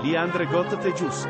Liandre Gott Tejus.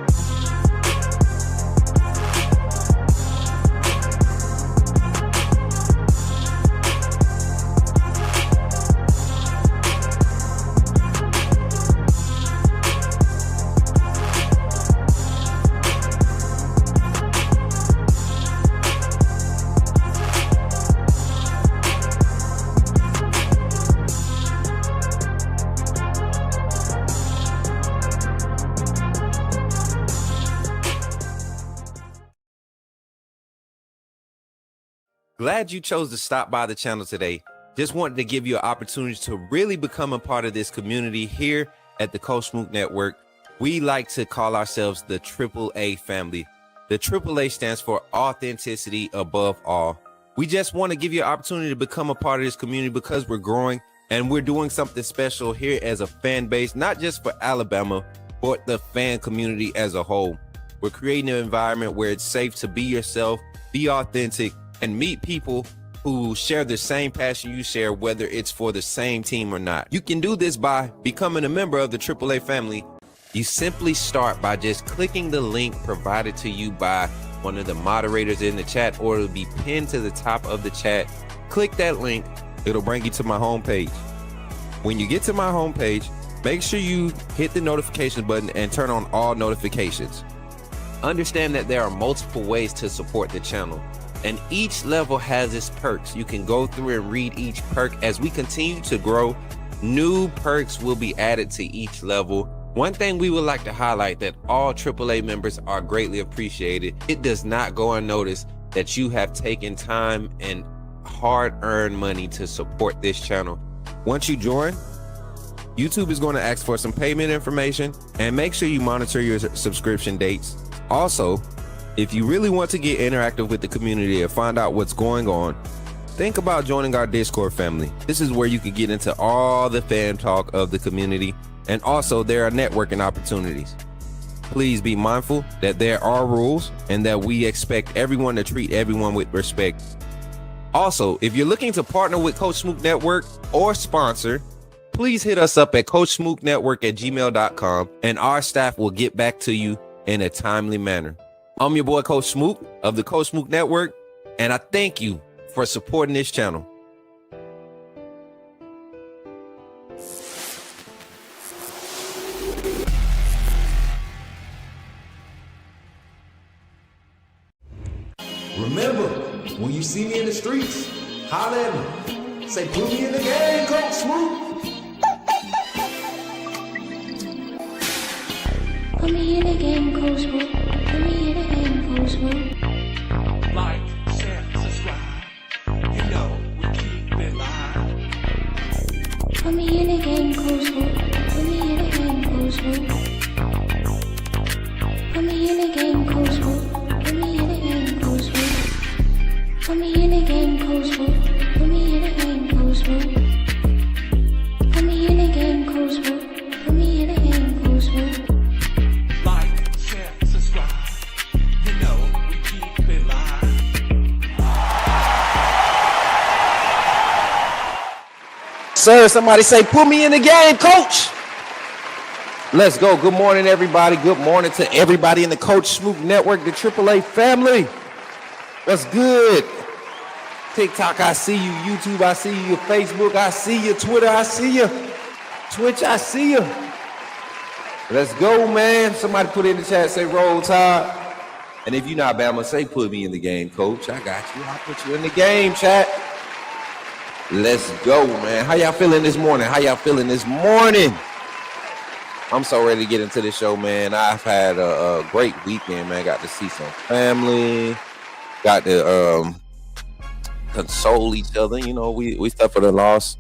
Glad you chose to stop by the channel today. Just wanted to give you an opportunity to really become a part of this community here at the Coach Smook Network. We like to call ourselves the AAA family. The AAA stands for authenticity above all. We just want to give you an opportunity to become a part of this community because we're growing and we're doing something special here as a fan base, not just for Alabama, but the fan community as a whole. We're creating an environment where it's safe to be yourself, be authentic, and meet people who share the same passion you share, whether it's for the same team or not. You can do this by becoming a member of the AAA family. You simply start by just clicking the link provided to you by one of the moderators in the chat, or it'll be pinned to the top of the chat. Click that link, it'll bring you to my homepage. When you get to my homepage, make sure you hit the notification button and turn on all notifications. Understand that there are multiple ways to support the channel, and each level has its perks. You can go through and read each perk. As we continue to grow, new perks will be added to each level. One thing we would like to highlight that all AAA members are greatly appreciated. It does not go unnoticed that you have taken time and hard-earned money to support this channel. Once you join, YouTube is going to ask for some payment information, and make sure you monitor your subscription dates. Also, if you really want to get interactive with the community and find out what's going on, think about joining our Discord family. This is where you can get into all the fan talk of the community, and also there are networking opportunities. Please be mindful that there are rules and that we expect everyone to treat everyone with respect. Also, if you're looking to partner with Coach Smook Network or sponsor, please hit us up at coachsmooknetwork@gmail.com, and our staff will get back to you in a timely manner. I'm your boy, Coach Smook of the Coach Smook Network, and I thank you for supporting this channel. Remember, when you see me in the streets, holler at me. Say, put me in the game, Coach Smook. Put me in the game, Coach Smook. Put me in the game, Coach Smook. Like, share, subscribe. You know we keep it live. Put me in the game, Coach Smook. Put me in the game, Coach Smook. Put me in the game, Coach Smook. Put me in the game, Coach Smook. Put me in the game, Coach Smook. Put me in the game, Coach Smook. Put me in the game, Coach Smook. Put me in the game, Coach Smook. Like, share, subscribe. You know we keep it live. Sir, somebody say, put me in the game, coach. Let's go. Good morning, everybody. Good morning to everybody in the Coach Smook Network, the AAA family. What's good? TikTok, I see you. YouTube, I see you. Facebook, I see you. Twitter, I see you. Twitch, I see you. Let's go, man. Somebody put in the chat, say roll tide. And if you're not Bama, say put me in the game, coach. I got you. I'll put you in the game, chat. Let's go, man. How y'all feeling this morning? How y'all feeling this morning? I'm so ready to get into this show, man. I've had a great weekend, man. Got to see some family. Got to console each other. You know, we suffered a loss.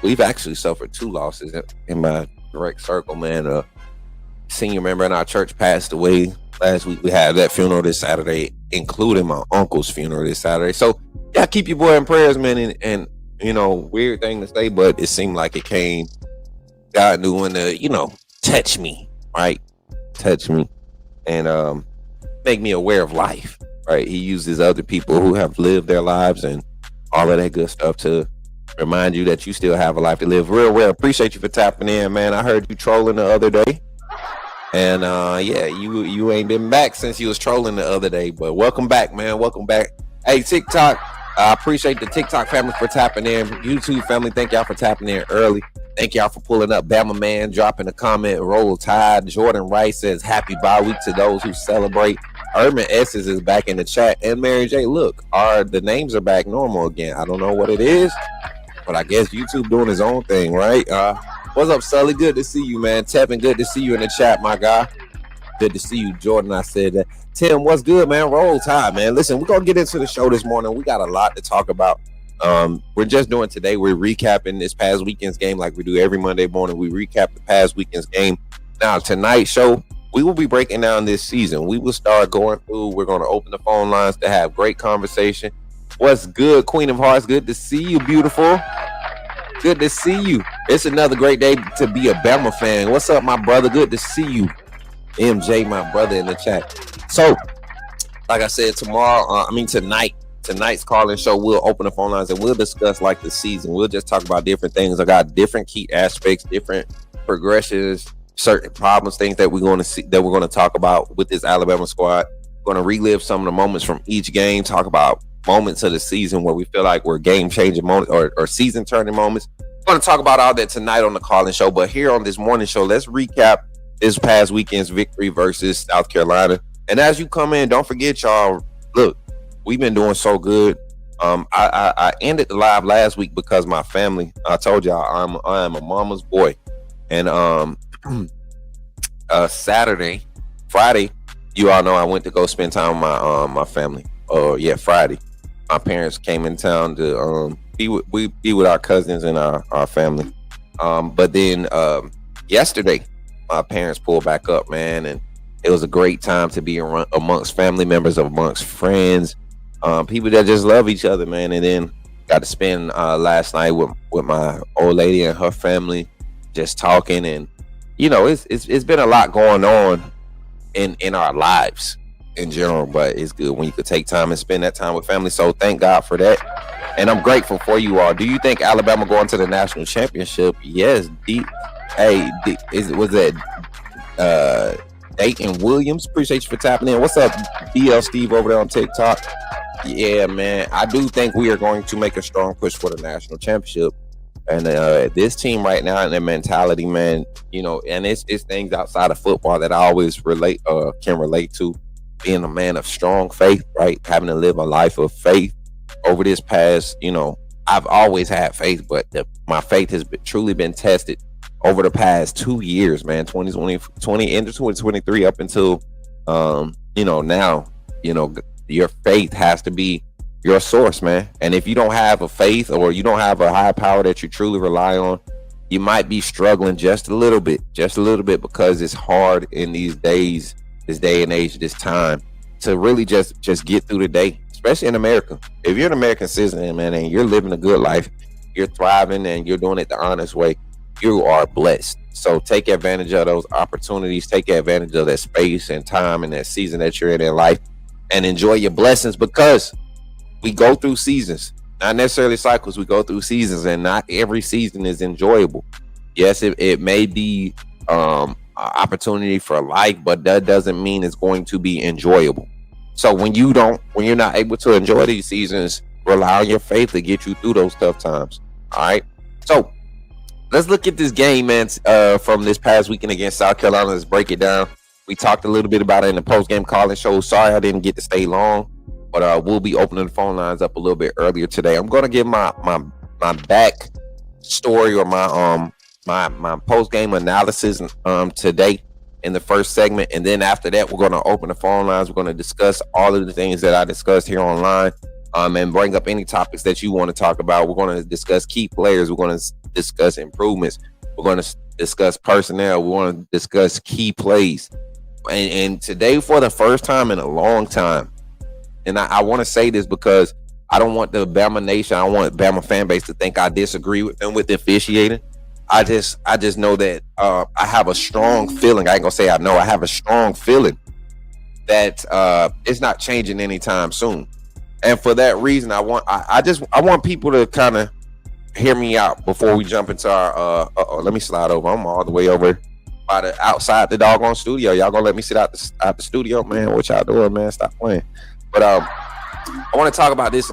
We've actually suffered two losses in my direct circle, man. A senior member in our church passed away last week. We had that funeral this Saturday, including my uncle's funeral this Saturday. So, yeah, keep your boy in prayers, man. And you know, weird thing to say, but it seemed like it came. God knew when to, you know, touch me, right? Touch me and make me aware of life, right? He uses other people who have lived their lives and all of that good stuff to remind you that you still have a life to live. Real well. Appreciate you for tapping in, man. I heard you trolling the other day. And yeah, you ain't been back since you was trolling the other day. But welcome back, man. Welcome back. Hey, TikTok. I appreciate the TikTok family for tapping in. YouTube family, thank y'all for tapping in early. Thank y'all for pulling up. Bama Man dropping a comment. Roll Tide. Jordan Rice says happy bye week to those who celebrate. Urban Esses is back in the chat. And Mary J, look, the names are back normal again. I don't know what it is, but I guess YouTube doing his own thing, right? What's up, Sully? Good to see you, man. Tevin, good to see you in the chat, my guy. Good to see you, Jordan. I said that. Tim, what's good, man? Roll Tide, man. Listen, we're going to get into the show this morning. We got a lot to talk about. We're just doing today. We're recapping this past weekend's game like we do every Monday morning. We recap the past weekend's game. Now, tonight's show, we will be breaking down this season. We will start going through. We're going to open the phone lines to have great conversation. What's good, Queen of Hearts? Good to see you, beautiful. Good to see you. It's another great day to be a Bama fan. What's up, my brother? Good to see you. MJ, my brother, in the chat. So, like I said, tonight's call-in show, we'll open the phone lines and we'll discuss like the season. We'll just talk about different things. I got different key aspects, different progressions, certain problems, things that we're going to see, that we're going to talk about with this Alabama squad. We're going to relive some of the moments from each game, talk about moments of the season where we feel like we're game-changing moments or season-turning moments. We're going to talk about all that tonight on the call-in show. But here on this morning show, let's recap this past weekend's victory versus South Carolina. And as you come in, don't forget, y'all, look, we've been doing so good. I ended the live last week because my family, I told y'all I am a mama's boy. And Friday, you all know I went to go spend time with my family. Friday. My parents came in town to be with our cousins and our family. But then yesterday, my parents pulled back up, man, and it was a great time to be amongst family members, amongst friends, people that just love each other, man. And then got to spend last night with my old lady and her family, just talking. And you know, it's been a lot going on in our lives in general, but it's good when you could take time and spend that time with family. So thank God for that, and I'm grateful for you all. Do you think Alabama going to the national championship? Yes. Was that Dayton Williams? Appreciate you for tapping in. What's up, BL Steve over there on TikTok? Yeah, man, I do think we are going to make a strong push for the national championship. And this team right now and their mentality, man, you know, and it's things outside of football that I always can relate to. Being a man of strong faith, right? Having to live a life of faith over this past, you know, I've always had faith, but my faith has truly been tested over the past 2 years, man. 2020 into 2023 up until now, your faith has to be your source, man. And if you don't have a faith or you don't have a higher power that you truly rely on, you might be struggling just a little bit because it's hard in these days, this day and age, this time to really just get through the day, especially in America. If you're an American citizen, man, and you're living a good life, you're thriving and you're doing it the honest way, you are blessed. So take advantage of those opportunities, take advantage of that space and time and that season that you're in life, and enjoy your blessings, because we go through seasons, not necessarily cycles. We go through seasons, and not every season is enjoyable. Yes, it may be an opportunity for life, but that doesn't mean it's going to be enjoyable. So when you're not able to enjoy these seasons, rely on your faith to get you through those tough times. All right. So let's look at this game, man, from this past weekend against South Carolina. Let's break it down. We talked a little bit about it in the post-game call-in show. Sorry I didn't get to stay long, but we'll be opening the phone lines up a little bit earlier today. I'm going to give my back story or my post-game analysis today in the first segment, and then after that, we're going to open the phone lines. We're going to discuss all of the things that I discussed here online, and bring up any topics that you want to talk about. We're going to discuss key players. We're going to discuss improvements. We're going to discuss personnel. We want to discuss key plays. And today, for the first time in a long time, and I want to say this because I don't want the Bama Nation, I don't want Bama fan base to think I disagree with them with the officiating. I just know that I have a strong feeling. I ain't gonna say I know. I have a strong feeling that it's not changing anytime soon. And for that reason, I want people to kind of hear me out before we jump into our. Let me slide over. I'm all the way over. by the outside the doggone studio. Y'all gonna let me sit out the studio, man? What y'all doing, man? Stop playing. But I want to talk about this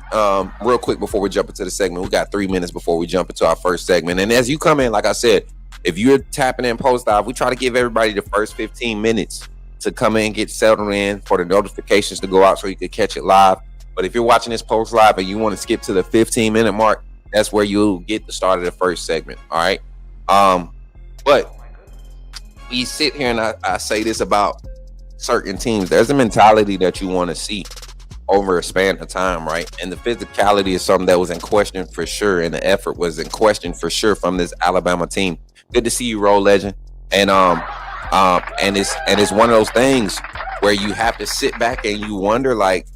real quick before we jump into the segment. We got 3 minutes before we jump into our first segment. And as you come in, like I said, if you're tapping in post live, we try to give everybody the first 15 minutes to come in, get settled in, for the notifications to go out so you can catch it live. But if you're watching this post live and you want to skip to the 15-minute mark, that's where you'll get the start of the first segment. All right. But we sit here and I say this about certain teams. There's a mentality that you want to see over a span of time, right? And the physicality is something that was in question for sure, and the effort was in question for sure from this Alabama team. Good to see you, Roll Legend. And it's one of those things where you have to sit back and you wonder, like,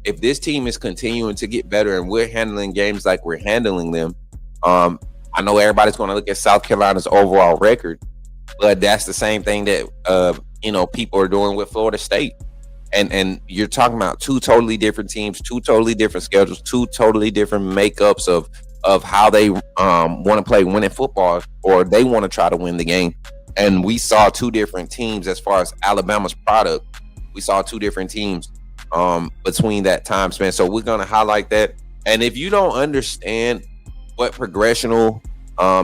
if this team is continuing to get better and we're handling games like we're handling them, I know everybody's going to look at South Carolina's overall record, but that's the same thing that people are doing with Florida State. And you're talking about two totally different teams, two totally different schedules, two totally different makeups of how they want to play winning football, or they want to try to win the game. And we saw two different teams as far as Alabama's product. We saw two different teams between that time span. So we're going to highlight that. And if you don't understand what progressional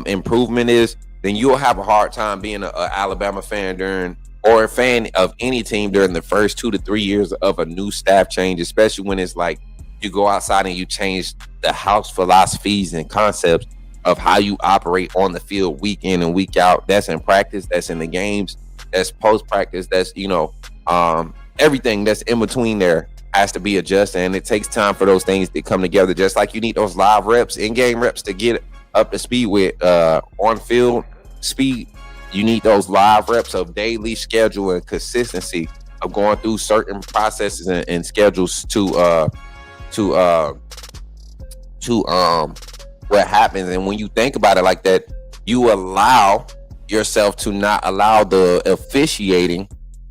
improvement is, then you'll have a hard time being an Alabama fan or a fan of any team during the first 2 to 3 years of a new staff change, especially when it's like you go outside and you change the house philosophies and concepts of how you operate on the field week in and week out. That's in practice, that's in the games, that's post-practice, that's, everything that's in between there has to be adjusted, and it takes time for those things to come together. Just like you need those live reps, in-game reps to get up to speed with on-field speed. You need those live reps of daily schedule and consistency of going through certain processes and schedules to what happens. And when you think about it like that, you allow yourself to not allow the officiating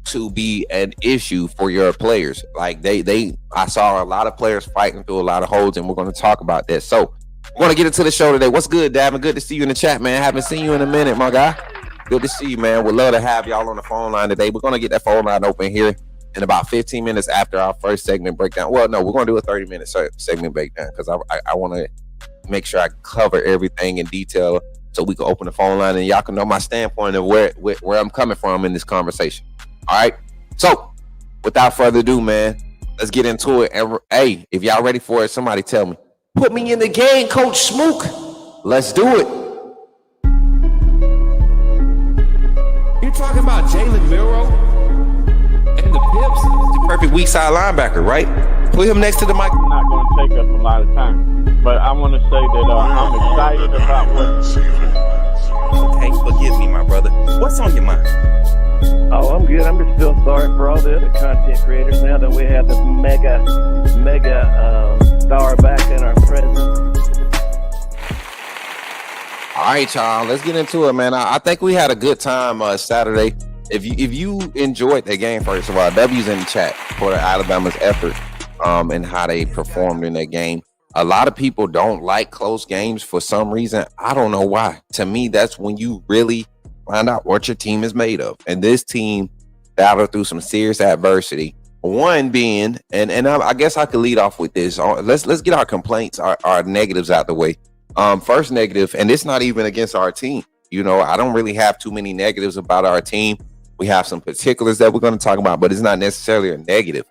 to be an issue for your players. Like I saw a lot of players fighting through a lot of holes, and we're going to talk about that. So we're going to get into the show today. What's good, Davin? Good to see you in the chat, man. Haven't seen you in a minute, my guy. Good to see you, man. We'd love to have y'all on the phone line today. We're going to get that phone line open here in about 15 minutes after our first segment breakdown. Well, no, we're going to do a 30-minute segment breakdown because I want to make sure I cover everything in detail so we can open the phone line and y'all can know my standpoint of where I'm coming from in this conversation. All right? So, without further ado, man, let's get into it. And, hey, if y'all ready for it, somebody tell me. Put me in the game, Coach Smook. Let's do it. You talking about Jalen Milroe and the Pips? The perfect weak side linebacker, right? Put him next to the mic. Not going to take up a lot of time, but I want to say that I'm excited about what. Okay, forgive me, my brother. What's on your mind? Oh, I'm good. I'm just still sorry for all the other content creators now that we have this mega star back in our presence. All right, y'all. Let's get into it, man. I think we had a good time Saturday. If you enjoyed the game, first of all, W's in the chat for Alabama's effort and how they performed in that game. A lot of people don't like close games for some reason. I don't know why. To me, that's when you really find out what your team is made of. And this team battled through some serious adversity. One being, and I guess I could lead off with this. Let's get our complaints, our negatives out the way. First negative, and it's not even against our team. I don't really have too many negatives about our team. We have some particulars that we're going to talk about, but it's not necessarily a negative.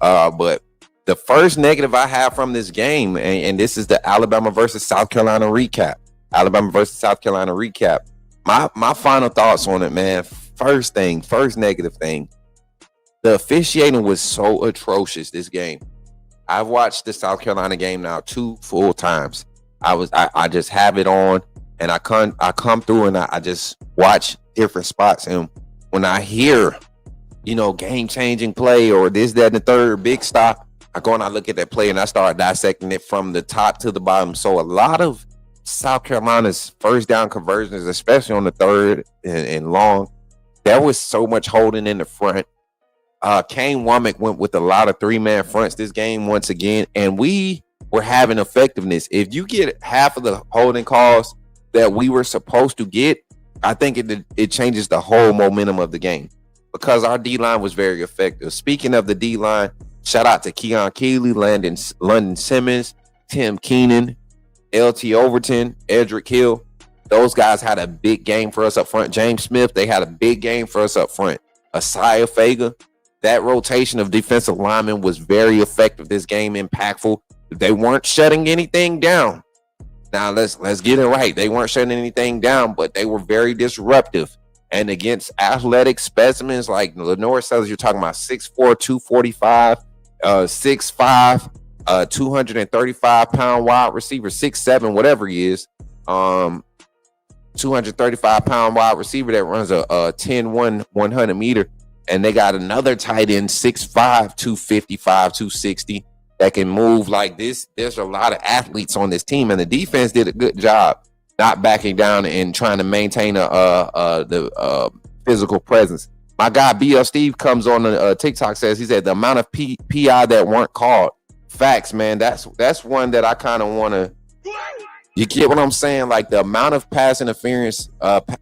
But the first negative I have from this game, and this is the Alabama versus South Carolina recap. My final thoughts on it, man. First negative thing. The officiating was so atrocious this game. I've watched the South Carolina game now 2 full times. I just have it on and I come through and I just watch different spots. And when I hear, game changing play or this, that, and the third big stop, I go and I look at that play and I start dissecting it from the top to the bottom. So a lot of South Carolina's first down conversions, especially on the third and long, there was so much holding in the front. Kane Womack went with a lot of 3-man fronts this game once again, and we were having effectiveness. If you get half of the holding calls that we were supposed to get, I think it changes the whole momentum of the game because our D-line was very effective. Speaking of the D-line, shout out to Keon Keeley, London Simmons, Tim Keenan, LT Overton, Edric Hill. Those guys had a big game for us up front. James Smith, they had a big game for us up front. Asaya Faga, that rotation of defensive linemen was very effective this game, impactful. They weren't shutting anything down. Now let's get it right. They weren't shutting anything down, but they were very disruptive. And against athletic specimens like Lenore Sellers, you're talking about 6'4", 245, 6'5", 235-pound wide receiver, 6'7", whatever he is. 235-pound wide receiver that runs a 10-1 100 meter. And they got another tight end, 6'5", 255, 260. That can move like this. There's a lot of athletes on this team, and the defense did a good job not backing down and trying to maintain the physical presence. My guy BL Steve comes on TikTok, says he said the amount of PI that weren't called. Facts, man. That's one that I kind of want to. You get what I'm saying? Like the amount of pass interference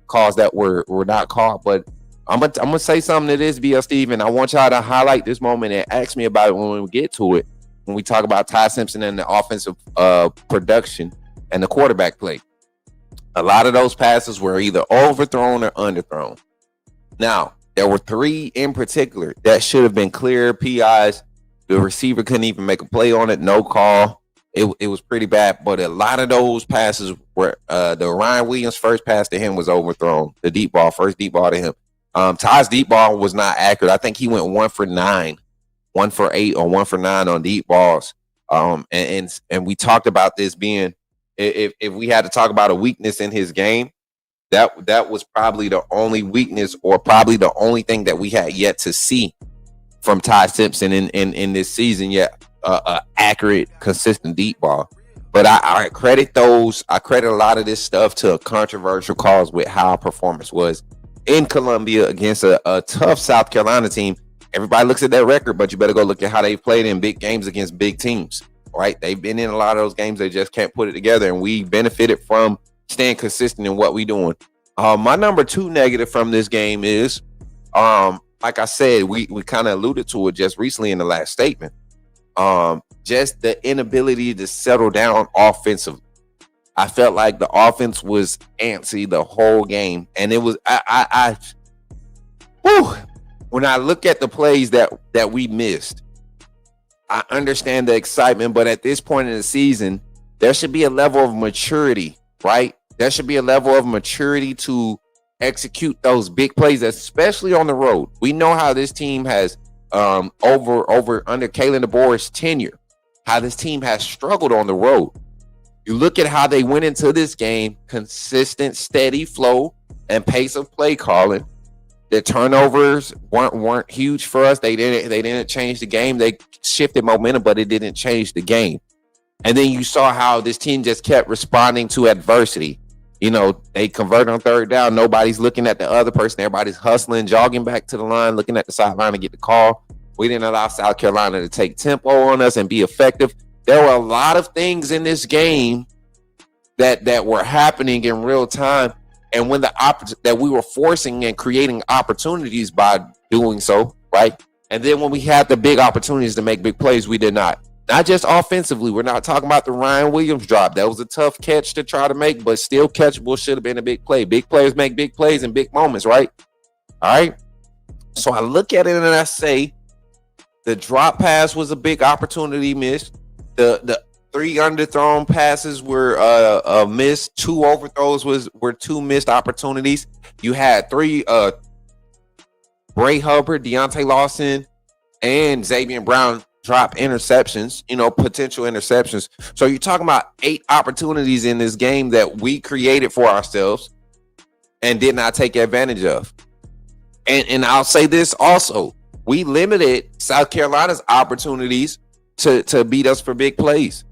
calls that were not called. But I'm gonna say something to this, BL Steve, and I want y'all to highlight this moment and ask me about it when we get to it. When we talk about Ty Simpson and the offensive production and the quarterback play, a lot of those passes were either overthrown or underthrown. Now, there were 3 in particular that should have been clear PIs. The receiver couldn't even make a play on it. No call. It was pretty bad. But a lot of those passes were the Ryan Williams first pass to him was overthrown. The deep ball, first deep ball to him. Ty's deep ball was not accurate. I think he went 1 for 9. 1 for 8 or 1 for 9 on deep balls. And we talked about this being, if we had to talk about a weakness in his game, that was probably the only weakness or probably the only thing that we had yet to see from Ty Simpson in this season yet, accurate, consistent deep ball. But I credit a lot of this stuff to a controversial cause with how our performance was in Columbia against a tough South Carolina team. Everybody looks at that record, but you better go look at how they played in big games against big teams, right? They've been in a lot of those games. They just can't put it together, and we benefited from staying consistent in what we're doing. My number 2 negative from this game is, like I said, we kind of alluded to it just recently in the last statement. Just the inability to settle down offensively. I felt like the offense was antsy the whole game, and it was when I look at the plays that we missed, I understand the excitement, but at this point in the season, there should be a level of maturity, right? There should be a level of maturity to execute those big plays, especially on the road. We know how this team has under Kalen DeBoer's tenure, how this team has struggled on the road. You look at how they went into this game, consistent, steady flow and pace of play calling. The turnovers weren't huge for us. They didn't change the game. They shifted momentum, but it didn't change the game. And then you saw how this team just kept responding to adversity. You know, they convert on 3rd down. Nobody's looking at the other person. Everybody's hustling, jogging back to the line, looking at the sideline to get the call. We didn't allow South Carolina to take tempo on us and be effective. There were a lot of things in this game that were happening in real time. And when that we were forcing and creating opportunities by doing so, right? And then when we had the big opportunities to make big plays, we did not. Not just offensively. We're not talking about the Ryan Williams drop. That was a tough catch to try to make, but still catchable. Should have been a big play. Big players make big plays in big moments, right? All right. So I look at it and I say the drop pass was a big opportunity missed. The 3 underthrown passes were missed. 2 overthrows were 2 missed opportunities. You had 3 Bray Hubbard, Deontay Lawson, and Xavier Brown drop interceptions, potential interceptions. So you're talking about 8 opportunities in this game that we created for ourselves and did not take advantage of. And I'll say this also. We limited South Carolina's opportunities to beat us for big plays.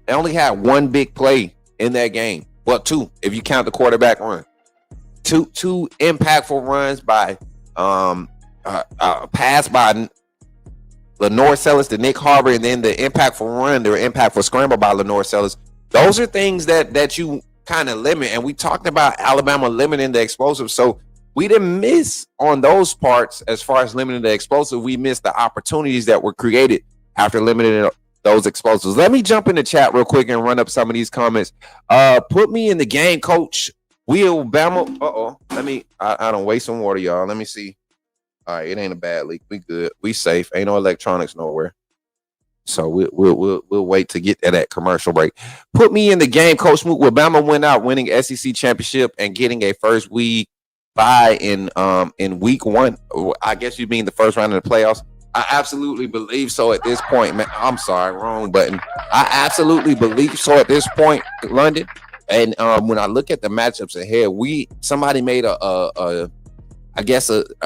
They only had 1 big play in that game. Well, 2, if you count the quarterback run. Two impactful runs by pass by Lenore Sellers to Nick Harbor, and then the impactful run, the impactful scramble by Lenore Sellers. Those are things that you kind of limit. And we talked about Alabama limiting the explosive. So we didn't miss on those parts as far as limiting the explosive. We missed the opportunities that were created after limiting those explosives. Let me jump in the chat real quick and run up some of these comments. Put me in the game, Coach. Will Bama. I don't waste some water, y'all. Let me see. All right, it ain't a bad leak. We good. We safe. Ain't no electronics nowhere. So we'll wait to get to that commercial break. Put me in the game, Coach Smook. Will Bama win out, winning SEC championship and getting a first week bye in week 1? I guess you mean the first round of the playoffs. I absolutely believe so at this point, man. I'm sorry, wrong button. I absolutely believe so at this point, London. And when I look at the matchups ahead, somebody made a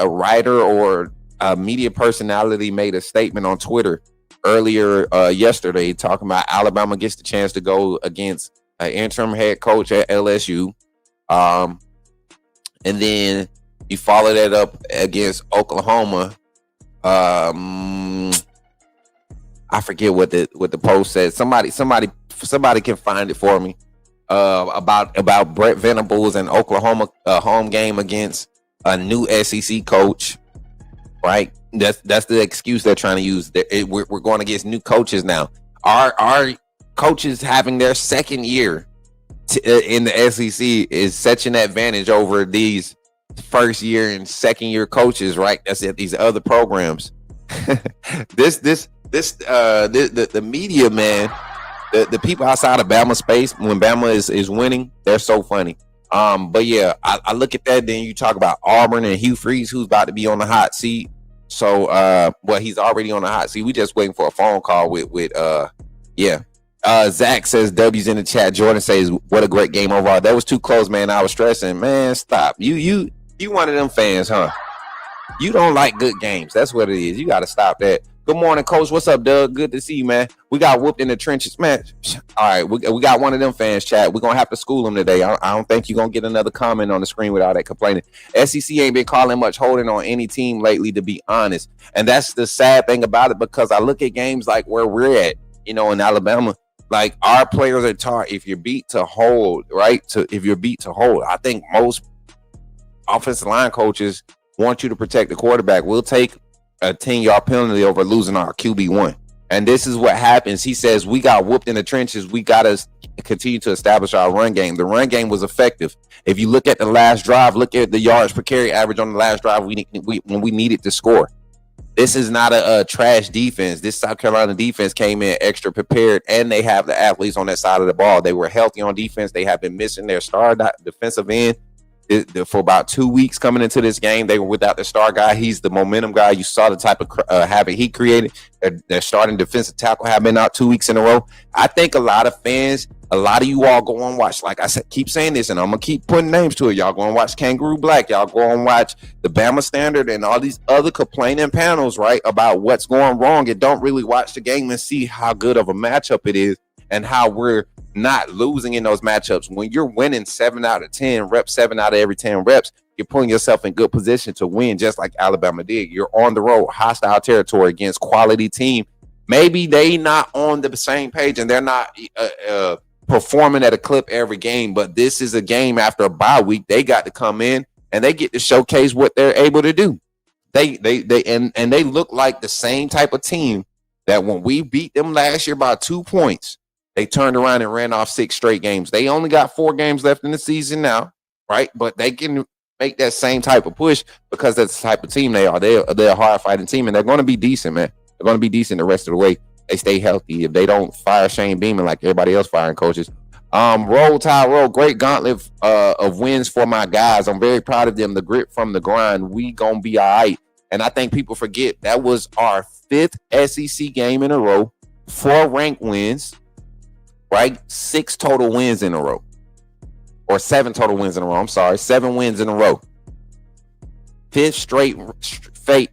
writer or a media personality made a statement on Twitter earlier yesterday talking about Alabama gets the chance to go against an interim head coach at LSU. And then you follow that up against Oklahoma. I forget what the post said. Somebody can find it for me. About Brett Venables and Oklahoma home game against a new SEC coach, right? That's the excuse they're trying to use. We're going against new coaches now. Our coaches having their second year in the SEC is such an advantage over these first year and second year coaches, right? That's it. These other programs. The media, man. The people outside of Bama space, when Bama is winning, they're so funny. But yeah, I look at that. Then you talk about Auburn and Hugh Freeze, who's about to be on the hot seat. So, he's already on the hot seat. We just waiting for a phone call with Zach says W's in the chat. Jordan says, what a great game overall. That was too close, man. I was stressing, man. Stop. You one of them fans, huh? You don't like good games. That's what it is. You got to stop that. Good morning, Coach. What's up, Doug? Good to see you, man. We got whooped in the trenches, man. All right, we got one of them fans, chat. We're going to have to school them today. I don't think you're going to get another comment on the screen without that complaining. SEC ain't been calling much holding on any team lately, to be honest. And that's the sad thing about it, because I look at games like where we're at, in Alabama, like our players are taught if you're beat to hold, right? If you're beat to hold. I think most offensive line coaches want you to protect the quarterback. We'll take a 10-yard penalty over losing our QB1. And this is what happens. He says, we got whooped in the trenches. We got to continue to establish our run game. The run game was effective. If you look at the last drive, look at the yards per carry average on the last drive when we needed to score. This is not a trash defense. This South Carolina defense came in extra prepared, and they have the athletes on that side of the ball. They were healthy on defense. They have been missing their star defensive end for about 2 weeks coming into this game. They were without the star guy. He's the momentum guy. You saw the type of havoc he created. Their starting defensive tackle have been out 2 weeks in a row. I think a lot of fans, a lot of you all go and watch. Like I said, keep saying this, and I'm going to keep putting names to it. Y'all go and watch Kangaroo Black. Y'all go and watch the Bama Standard and all these other complaining panels, right, about what's going wrong, and don't really watch the game and see how good of a matchup it is and how we're not losing in those matchups. When you're winning 7 out of 10 reps, 7 out of every 10 reps, you're putting yourself in good position to win, just like Alabama did. You're on the road, hostile territory against quality team. Maybe they not on the same page and they're not performing at a clip every game, but this is a game after a bye week. They got to come in and they get to showcase what they're able to do. They look like the same type of team that when we beat them last year by 2 points, they turned around and ran off 6 straight games. They only got 4 games left in the season now, right? But they can make that same type of push because that's the type of team they are. They're a hard-fighting team, and they're going to be decent, man. They're going to be decent the rest of the way. They stay healthy. If they don't fire Shane Beaman like everybody else firing coaches. Roll Tide Roll, great gauntlet of wins for my guys. I'm very proud of them. The grit from the grind. We going to be all right. And I think people forget that was our 5th SEC game in a row, 4 ranked wins, right? 6 total wins in a row, or 7 total wins in a row. I'm sorry, 7 wins in a row. 5th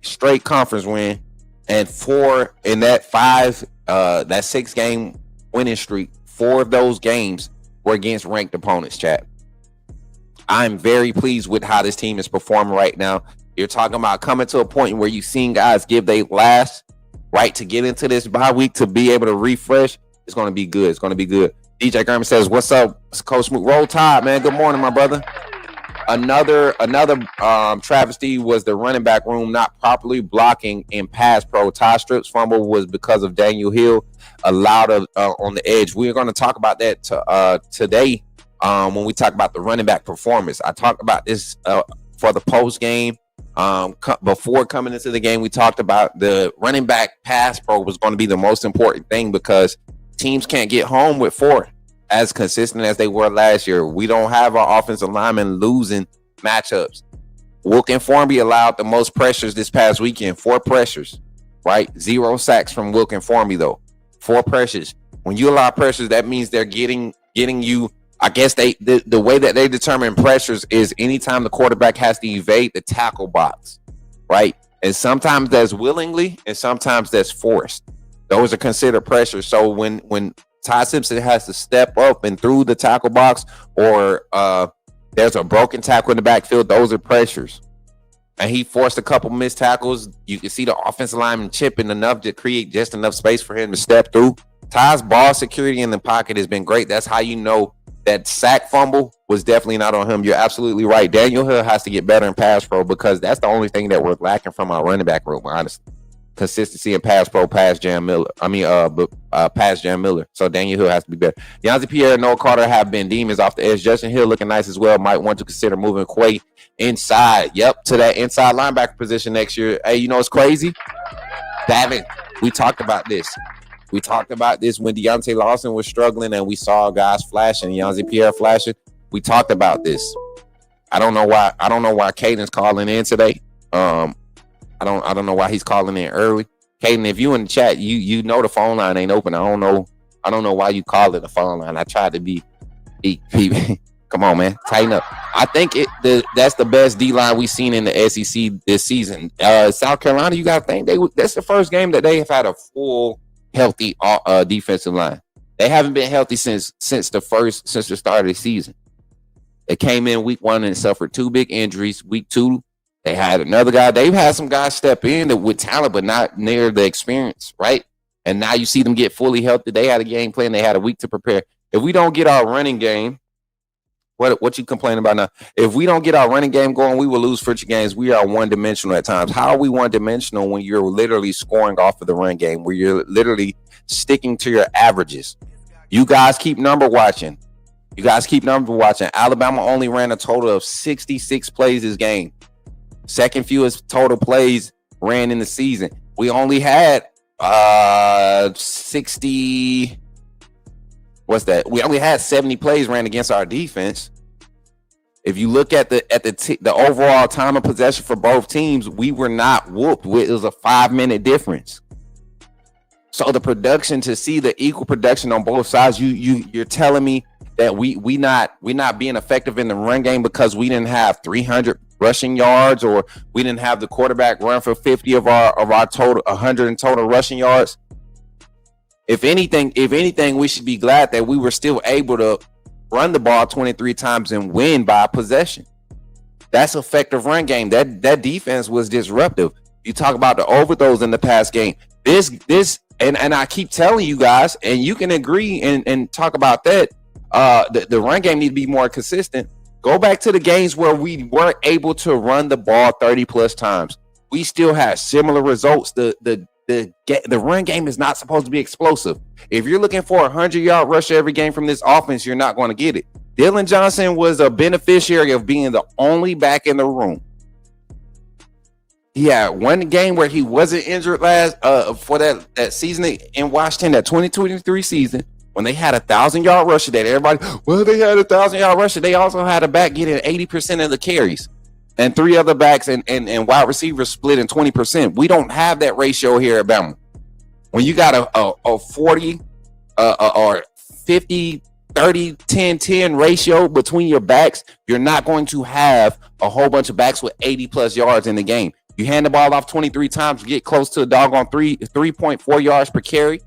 straight conference win, and 4 in that 5, that 6-game winning streak. 4 of those games were against ranked opponents, chat. I'm very pleased with how this team is performing right now. You're talking about coming to a point where you've seen guys give their last, right, to get into this bye week to be able to refresh. It's going to be good. It's going to be good. DJ Gurman says, "What's up, Coach Smook? Roll Tide, man. Good morning, my brother." Another travesty was the running back room not properly blocking in pass pro. Ty Strip's fumble was because of Daniel Hill allowed on the edge. We're going to talk about that today when we talk about the running back performance. I talked about this for the post game. Before coming into the game, we talked about the running back pass pro was going to be the most important thing because teams can't get home with 4 as consistent as they were last year. We don't have our offensive linemen losing matchups. Wilk and Formby allowed the most pressures this past weekend, 4 pressures, right? 0 sacks from Wilk and Formby, though. 4 pressures. When you allow pressures, that means they're getting you. I guess the way that they determine pressures is anytime the quarterback has to evade the tackle box, right? And sometimes that's willingly and sometimes that's forced. Those are considered pressures. So when Ty Simpson has to step up and through the tackle box, or there's a broken tackle in the backfield, those are pressures. And he forced a couple missed tackles. You can see the offensive lineman chipping enough to create just enough space for him to step through. Ty's ball security in the pocket has been great. That's how you know that sack fumble was definitely not on him. You're absolutely right. Daniel Hill has to get better in pass pro because that's the only thing that we're lacking from our running back room, honestly. Consistency in pass pro, pass Jam Miller. Pass Jam Miller. So Daniel Hill has to be better. Deontay Pierre and Noah Carter have been demons off the edge. Justin Hill looking nice as well. Might want to consider moving Quay inside. Yep, to that inside linebacker position next year. Hey, you know what's crazy? Davin, we talked about this. We talked about this when Deontay Lawson was struggling and we saw guys flashing, Deontay Pierre flashing. We talked about this. I don't know why Caden's calling in today. I don't know why he's calling in early. Caden, if you in the chat, you know the phone line ain't open. I don't know why you call it the phone line. I tried to be come on, man. Tighten up. I think that's the best D-line we've seen in the SEC this season. South Carolina, you gotta think that's the first game that they have had a full healthy defensive line. They haven't been healthy since the start of the season. They came in week 1 and suffered 2 big injuries. Week 2, they had another guy. They've had some guys step in with talent, but not near the experience, right? And now you see them get fully healthy. They had a game plan. They had a week to prepare. If we don't get our running game, what you complaining about now? If we don't get our running game going, we will lose future games. We are one-dimensional at times. How are we one-dimensional when you're literally scoring off of the run game, where you're literally sticking to your averages? You guys keep number watching. Alabama only ran a total of 66 plays this game. Second fewest total plays ran in the season. We only had 60. What's that? We only had 70 plays ran against our defense. If you look at the overall time of possession for both teams, we were not whooped. It was a 5-minute difference. So the production, to see the equal production on both sides, you're telling me that we not being effective in the run game because we didn't have 300 rushing yards, or we didn't have the quarterback run for 50 of our total 100 in total rushing yards. If anything, we should be glad that we were still able to run the ball 23 times and win by possession. That's effective run game. That defense was disruptive. You talk about the overdose in the past game. This and I keep telling you guys, and you can agree and talk about that. The run game needs to be more consistent. Go back to the games where we weren't able to run the ball 30 plus times. We still had similar results. The run game is not supposed to be explosive. If you're looking for a 100-yard rush every game from this offense, you're not going to get it. Dylan Johnson was a beneficiary of being the only back in the room. He had one game where he wasn't injured last for that season in Washington, that 2023 season, when they had 1,000-yard rusher that everybody, they had 1,000-yard rusher. They also had a back getting 80% of the carries, and 3 other backs and wide receivers split in 20%. We don't have that ratio here at Bama. When you got a 40 or 50, 30, 10, 10 ratio between your backs, you're not going to have a whole bunch of backs with 80 plus yards in the game. You hand the ball off 23 times, get close to a doggone 3.4 yards per carry.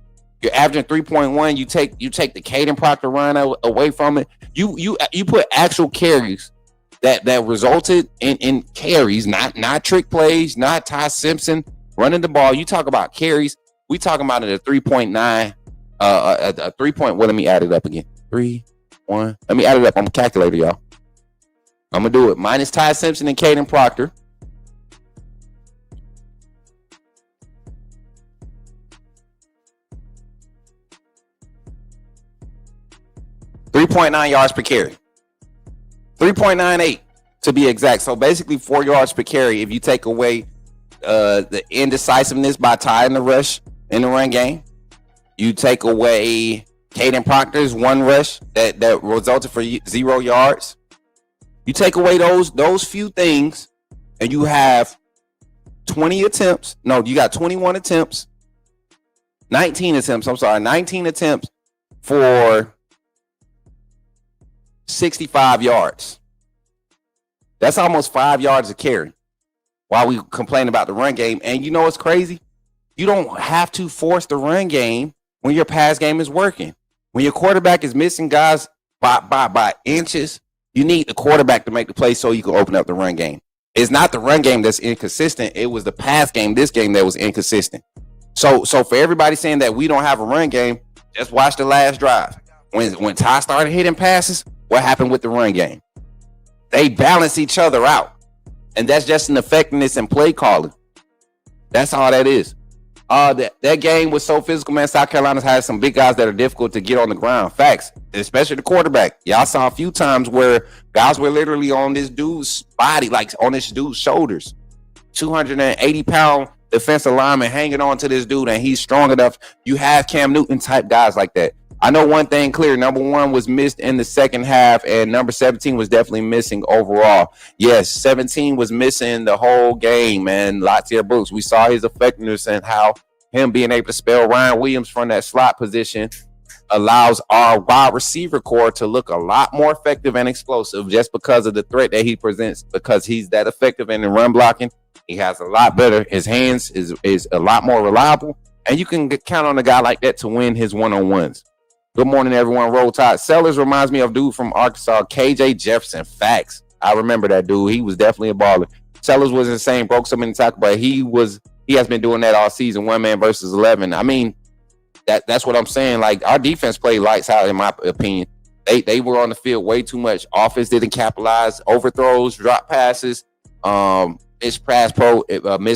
You're averaging 3.1. You take the Caden Proctor run away from it. You put actual carries that resulted in carries, not trick plays, not Ty Simpson running the ball. You talk about carries. We talking about it at 3.9, a 3 point. Well, let me add it up again. 3, 1. Let me add it up. I'm a calculator, y'all. I'm going to do it. Minus Ty Simpson and Caden Proctor. .9 yards per carry. 3.98 to be exact. So basically 4 yards per carry if you take away the indecisiveness by Ty in the rush in the run game. You take away Caden Proctor's one rush that resulted for 0 yards. You take away those few things, and you have 20 attempts. No, you got 21 attempts. 19 attempts. I'm sorry, 19 attempts for 65 yards. That's almost 5 yards a carry. While we complain about the run game, and you know what's crazy? You don't have to force the run game when your pass game is working. When your quarterback is missing guys by inches, you need the quarterback to make the play so you can open up the run game. It's not the run game that's inconsistent. It was the pass game, this game, that was inconsistent. So for everybody saying that we don't have a run game, just watch the last drive. When Ty started hitting passes, what happened with the run game? They balance each other out. And that's just an effectiveness in play calling. That's all that is. That game was so physical, man. South Carolina's had some big guys that are difficult to get on the ground. Facts, especially the quarterback. Y'all saw a few times where guys were literally on this dude's body, like on this dude's shoulders. 280-pound defensive lineman hanging on to this dude, and he's strong enough. You have Cam Newton type guys like that. I know one thing clear. Number 1 was missed in the second half, and number 17 was definitely missing overall. Yes, 17 was missing the whole game, man. Latier Brooks, we saw his effectiveness and how him being able to spell Ryan Williams from that slot position allows our wide receiver core to look a lot more effective and explosive just because of the threat that he presents, because he's that effective in the run blocking. He has a lot better. His hands is a lot more reliable, and you can count on a guy like that to win his one-on-ones. Good morning, everyone. Roll Tide. Sellers reminds me of dude from Arkansas, KJ Jefferson. Facts. I remember that dude. He was definitely a baller. Sellers was insane. Broke so many tackles, but he has been doing that all season. 1 man versus 11. I mean, that's what I'm saying. Like, our defense played lights out, in my opinion. They were on the field way too much. Offense didn't capitalize. Overthrows, drop passes, missed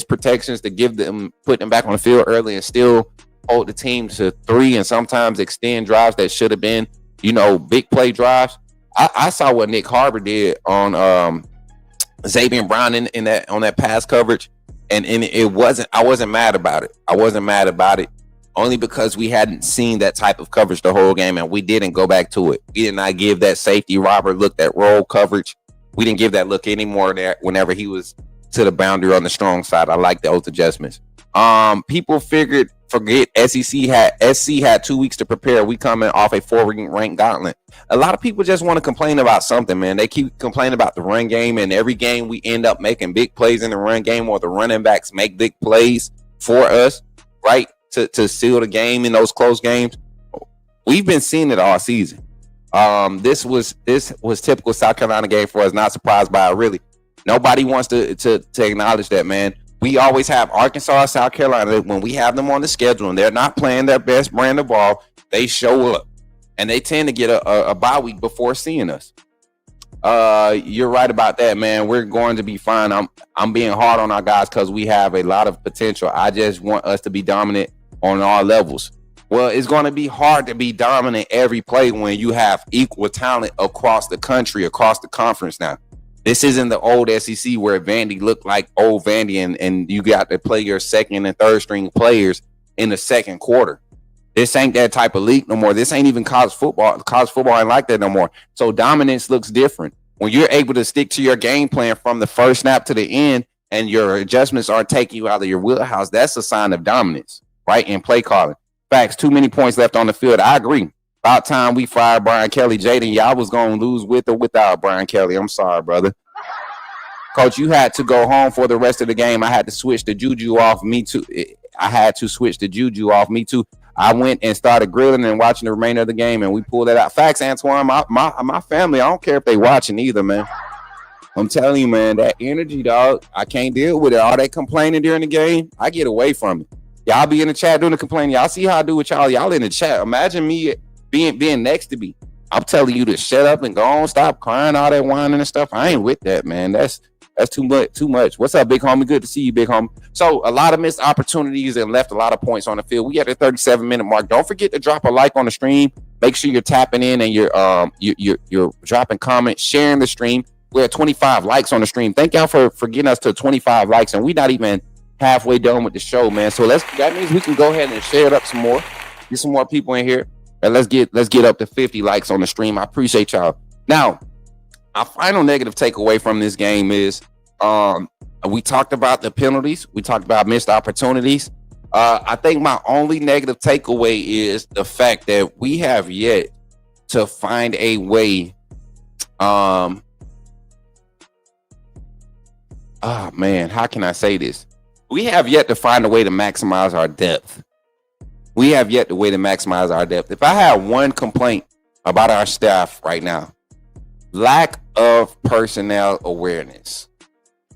protections to put them back on the field early and still hold the team to 3 and sometimes extend drives that should have been, big play drives. I saw what Nick Harbor did on Xavier Brown in that pass coverage, and I wasn't mad about it. I wasn't mad about it only because we hadn't seen that type of coverage the whole game, and we didn't go back to it. We did not give that safety Robert look, that roll coverage. We didn't give that look anymore there whenever he was to the boundary on the strong side. I like those adjustments. People forget SC had 2 weeks to prepare. We coming off a 4-ranked gauntlet. A lot of people just want to complain about something, man. They keep complaining about the run game, and every game we end up making big plays in the run game, or the running backs make big plays for us, right? To seal the game in those close games. We've been seeing it all season. This was typical South Carolina game for us. Not surprised by it, really. Nobody wants to acknowledge that, man. We always have Arkansas, South Carolina. When we have them on the schedule and they're not playing their best brand of ball, they show up. And they tend to get a bye week before seeing us. You're right about that, man. We're going to be fine. I'm being hard on our guys because we have a lot of potential. I just want us to be dominant on all levels. Well, it's going to be hard to be dominant every play when you have equal talent across the country, across the conference now. This isn't the old SEC where Vandy looked like old Vandy and you got to play your second and third string players in the second quarter. This ain't that type of league no more. This ain't even college football. College football ain't like that no more. So dominance looks different. When you're able to stick to your game plan from the first snap to the end and your adjustments aren't taking you out of your wheelhouse, that's a sign of dominance, right? In play calling. Facts, too many points left on the field. I agree. About time we fired Brian Kelly. Jaden, y'all was going to lose with or without Brian Kelly. I'm sorry, brother. Coach, you had to go home for the rest of the game. I had to switch the juju off. Me too. I went and started grilling and watching the remainder of the game, and we pulled that out. Facts, Antoine. My family, I don't care if they watching either, man. I'm telling you, man, that energy, dog, I can't deal with it. All that complaining during the game, I get away from it. Y'all be in the chat doing the complaining. Y'all see how I do with y'all. Y'all in the chat. Imagine me being next to me. I'm telling you to shut up and go on, stop crying, all that whining and stuff. I ain't with that, man. That's too much. Too much. What's up, big homie? Good to see you, big homie. So a lot of missed opportunities and left a lot of points on the field. We at the 37-minute mark. Don't forget to drop a like on the stream. Make sure you're tapping in and you're dropping comments, sharing the stream. We're at 25 likes on the stream. Thank y'all for getting us to 25 likes, and we're not even halfway done with the show, man. So that means we can go ahead and share it up some more. Get some more people in here. And let's get up to 50 likes on the stream. I appreciate y'all. Now, our final negative takeaway from this game is we talked about the penalties. We talked about missed opportunities. I think my only negative takeaway is the fact that we have yet to find a way. Oh man, how can I say this? We have yet to find a way to maximize our depth. We have yet to way to maximize our depth. If I had one complaint about our staff right now, lack of personnel awareness.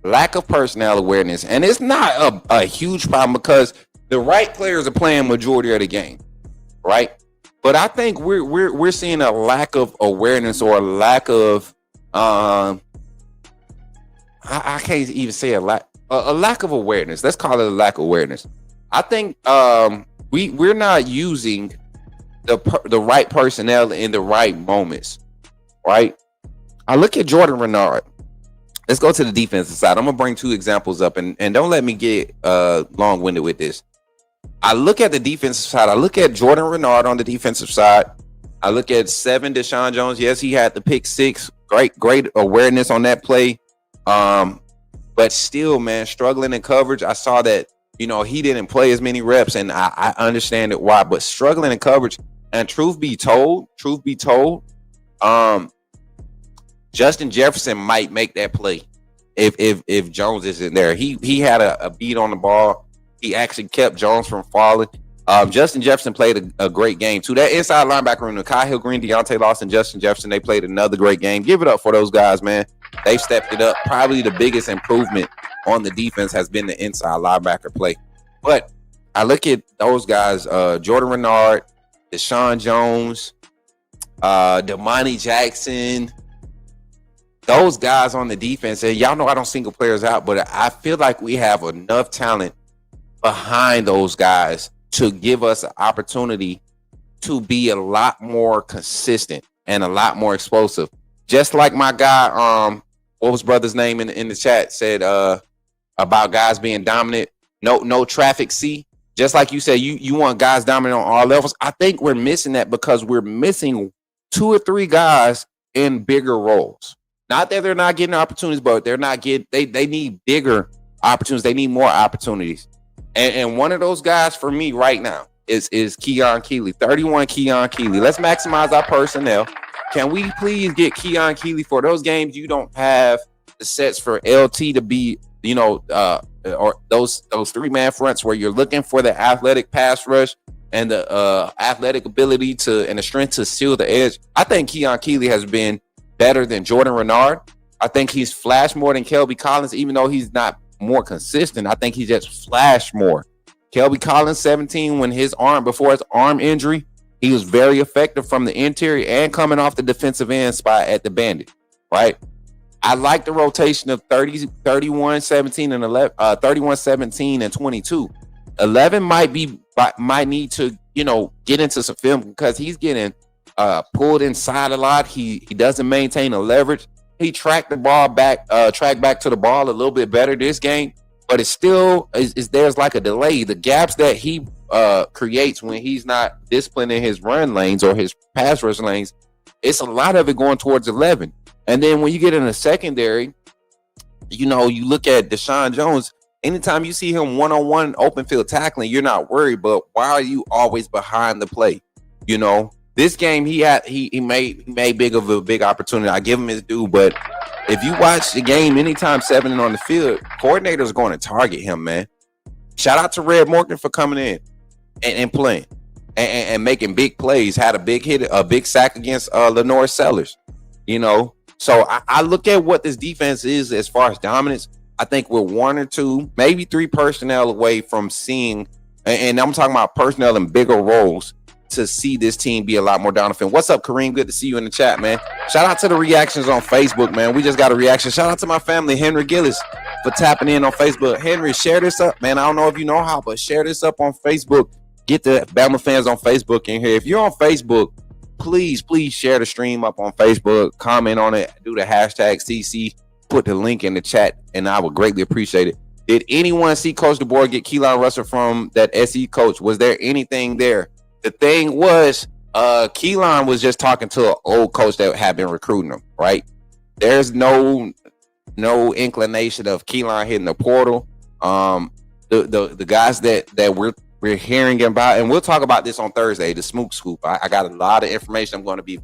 Lack of personnel awareness. And it's not a huge problem because the right players are playing majority of the game, right? But I think we're seeing a lack of awareness or a lack of I can't even say a lack of awareness. Let's call it a lack of awareness. I think we're not using the right personnel in the right moments, right? I look at Jordan Renard. Let's go to the defensive side. I'm gonna bring two examples up, and don't let me get long-winded with this. I look at the defensive side. I look at Jordan Renard on the defensive side. I look at Deshaun Jones. Yes, he had the pick six. Great awareness on that play. But still, man, struggling in coverage. I saw that, he didn't play as many reps, and I understand it why, but struggling in coverage. And truth be told, Justin Jefferson might make that play if Jones isn't there. He had a beat on the ball. He actually kept Jones from falling. Justin Jefferson played a great game too. That inside linebacker room, Kyle Green, Deontay Lawson, Justin Jefferson, they played another great game. Give it up for those guys, man. They've stepped it up. Probably the biggest improvement on the defense has been the inside linebacker play. But I look at those guys, Jordan Renard, Deshaun Jones, Damani Jackson, those guys on the defense. And y'all know I don't single players out, but I feel like we have enough talent behind those guys to give us an opportunity to be a lot more consistent and a lot more explosive. Just like my guy, what was brother's name in the chat said about guys being dominant. No traffic C. Just like you said, you want guys dominant on all levels. I think we're missing that because we're missing 2 or 3 guys in bigger roles. Not that they're not getting opportunities, but they're not getting. They need bigger opportunities. They need more opportunities. And one of those guys for me right now is Keon Keeley, 31 Keon Keeley. Let's maximize our personnel. Can we please get Keon Keeley for those games you don't have the sets for LT to be, or those 3-man fronts where you're looking for the athletic pass rush and the athletic ability and the strength to seal the edge. I think Keon Keeley has been better than Jordan Renard. I think he's flashed more than Kelby Collins, even though he's not more consistent. I think he just flashed more. Kelby Collins, 17, before his arm injury, he was very effective from the interior and coming off the defensive end spot at the Bandit, right? I like the rotation of 31, 17, and 11, 31, 17, and 22. 11 might need to, get into some film because he's getting pulled inside a lot. He doesn't maintain a leverage. He tracked back to the ball a little bit better this game, but it's still there's like a delay. The gaps that he creates when he's not disciplined in his run lanes or his pass rush lanes, it's a lot of it going towards 11. And then when you get in the secondary, you look at Deshaun Jones. Anytime you see him one-on-one open field tackling, you're not worried. But why are you always behind the play? This game he made big opportunity. I give him his due, but if you watch the game, anytime 7 on the field, coordinators are going to target him, man. Shout out to Red Morgan for coming in and playing and making big plays. Had a big hit, a big sack against Lenore Sellers. So I look at what this defense is as far as dominance. I think we're 1 or 2, maybe 3 personnel away from seeing, and I'm talking about personnel in bigger roles, to see this team be a lot more down the field. What's up, Kareem? Good to see you in the chat, man. Shout out to the reactions on Facebook, man. We just got a reaction. Shout out to my family, Henry Gillis, for tapping in on Facebook. Henry, share this up, man. I don't know if you know how, but share this up on Facebook. Get the Bama fans on Facebook in here. If you're on Facebook, please share the stream up on Facebook. Comment on it. Do the hashtag CC. Put the link in the chat, and I would greatly appreciate it. Did anyone see Coach DeBoer get Keelan Russell from that SE coach? Was there anything there? The thing was, Keelan was just talking to an old coach that had been recruiting him, right? There's no inclination of Keelan hitting the portal. The guys that we're hearing about, and we'll talk about this on Thursday, the Smook Scoop. I got a lot of information I'm going to be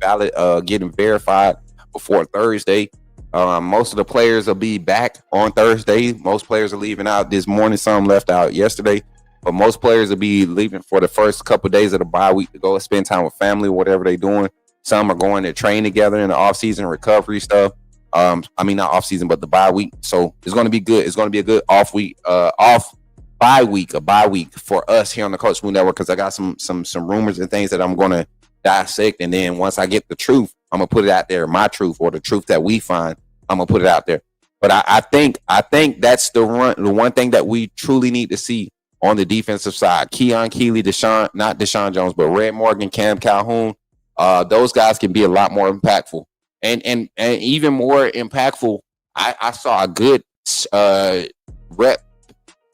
getting verified before Thursday. Most of the players will be back on Thursday. Most players are leaving out this morning. Some left out yesterday, but most players will be leaving for the first couple of days of the bye week to go spend time with family, whatever they're doing. Some are going to train together in the off-season recovery stuff. I mean, not off-season, but the bye week. So it's going to be good. It's going to be a good off bye week for us here on the Coach Smook Network, because I got some rumors and things that I'm going to dissect, and then once I get the truth, I'm gonna put it out there, my truth, or the truth that we find. I'm gonna put it out there. But I think that's the one thing that we truly need to see on the defensive side. Keon Keeley, not Deshaun Jones, but Red Morgan, Cam Calhoun. Those guys can be a lot more impactful, and even more impactful. I saw a good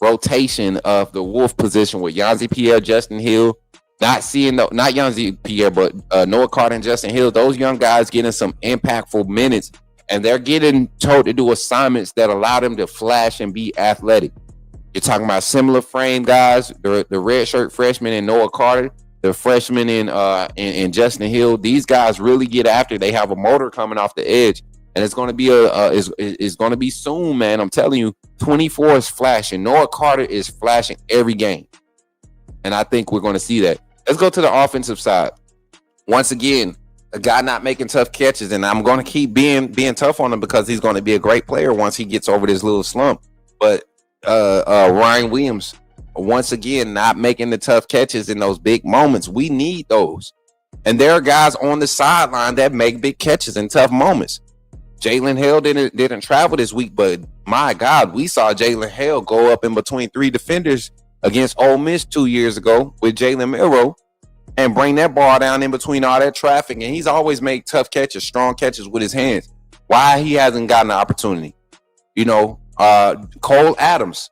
rotation of the Wolf position with Yanzi Pierre, Justin Hill. Not Yanzi Pierre, but Noah Carter and Justin Hill. Those young guys getting some impactful minutes, and they're getting told to do assignments that allow them to flash and be athletic. You're talking about similar frame guys, the red shirt freshman in Noah Carter, the freshman in Justin Hill. These guys really get after. They have a motor coming off the edge, and it's going to be it's going to be soon, man. I'm telling you, 24 is flashing. Noah Carter is flashing every game, and I think we're going to see that. Let's go to the offensive side. Once again, a guy not making tough catches, and I'm going to keep being tough on him because he's going to be a great player once he gets over this little slump. But Ryan Williams, once again, not making the tough catches in those big moments. We need those. And there are guys on the sideline that make big catches in tough moments. Jalen Hale didn't travel this week, but my God, we saw Jalen Hale go up in between three defenders against Ole Miss 2 years ago with Jalen Milroe and bring that ball down in between all that traffic. And he's always made tough catches, strong catches with his hands. Why he hasn't gotten an opportunity? Cole Adams.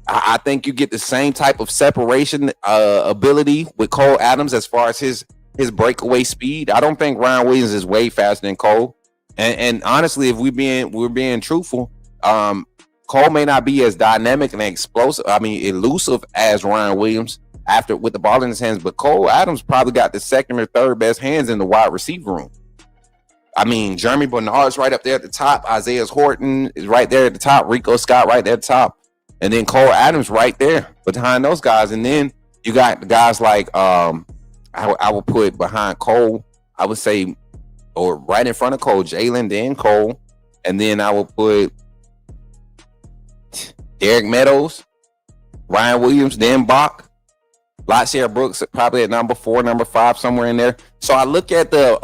I think you get the same type of separation ability with Cole Adams as far as his breakaway speed. I don't think Ryan Williams is way faster than Cole. And honestly, if we're being truthful, Cole may not be as dynamic and explosive, elusive as Ryan Williams with the ball in his hands, but Cole Adams probably got the second or third best hands in the wide receiver room. Jeremy Bernard's right up there at the top. Isaiah Horton is right there at the top. Rico Scott right there at the top. And then Cole Adams right there behind those guys. And then you got the guys like, I would put behind Cole, I would say, or right in front of Cole, Jalen, then Cole. And then I would put Derek Meadows, Ryan Williams, then Bach. Lotshare Brooks probably at number 4, number 5, somewhere in there. So I look at the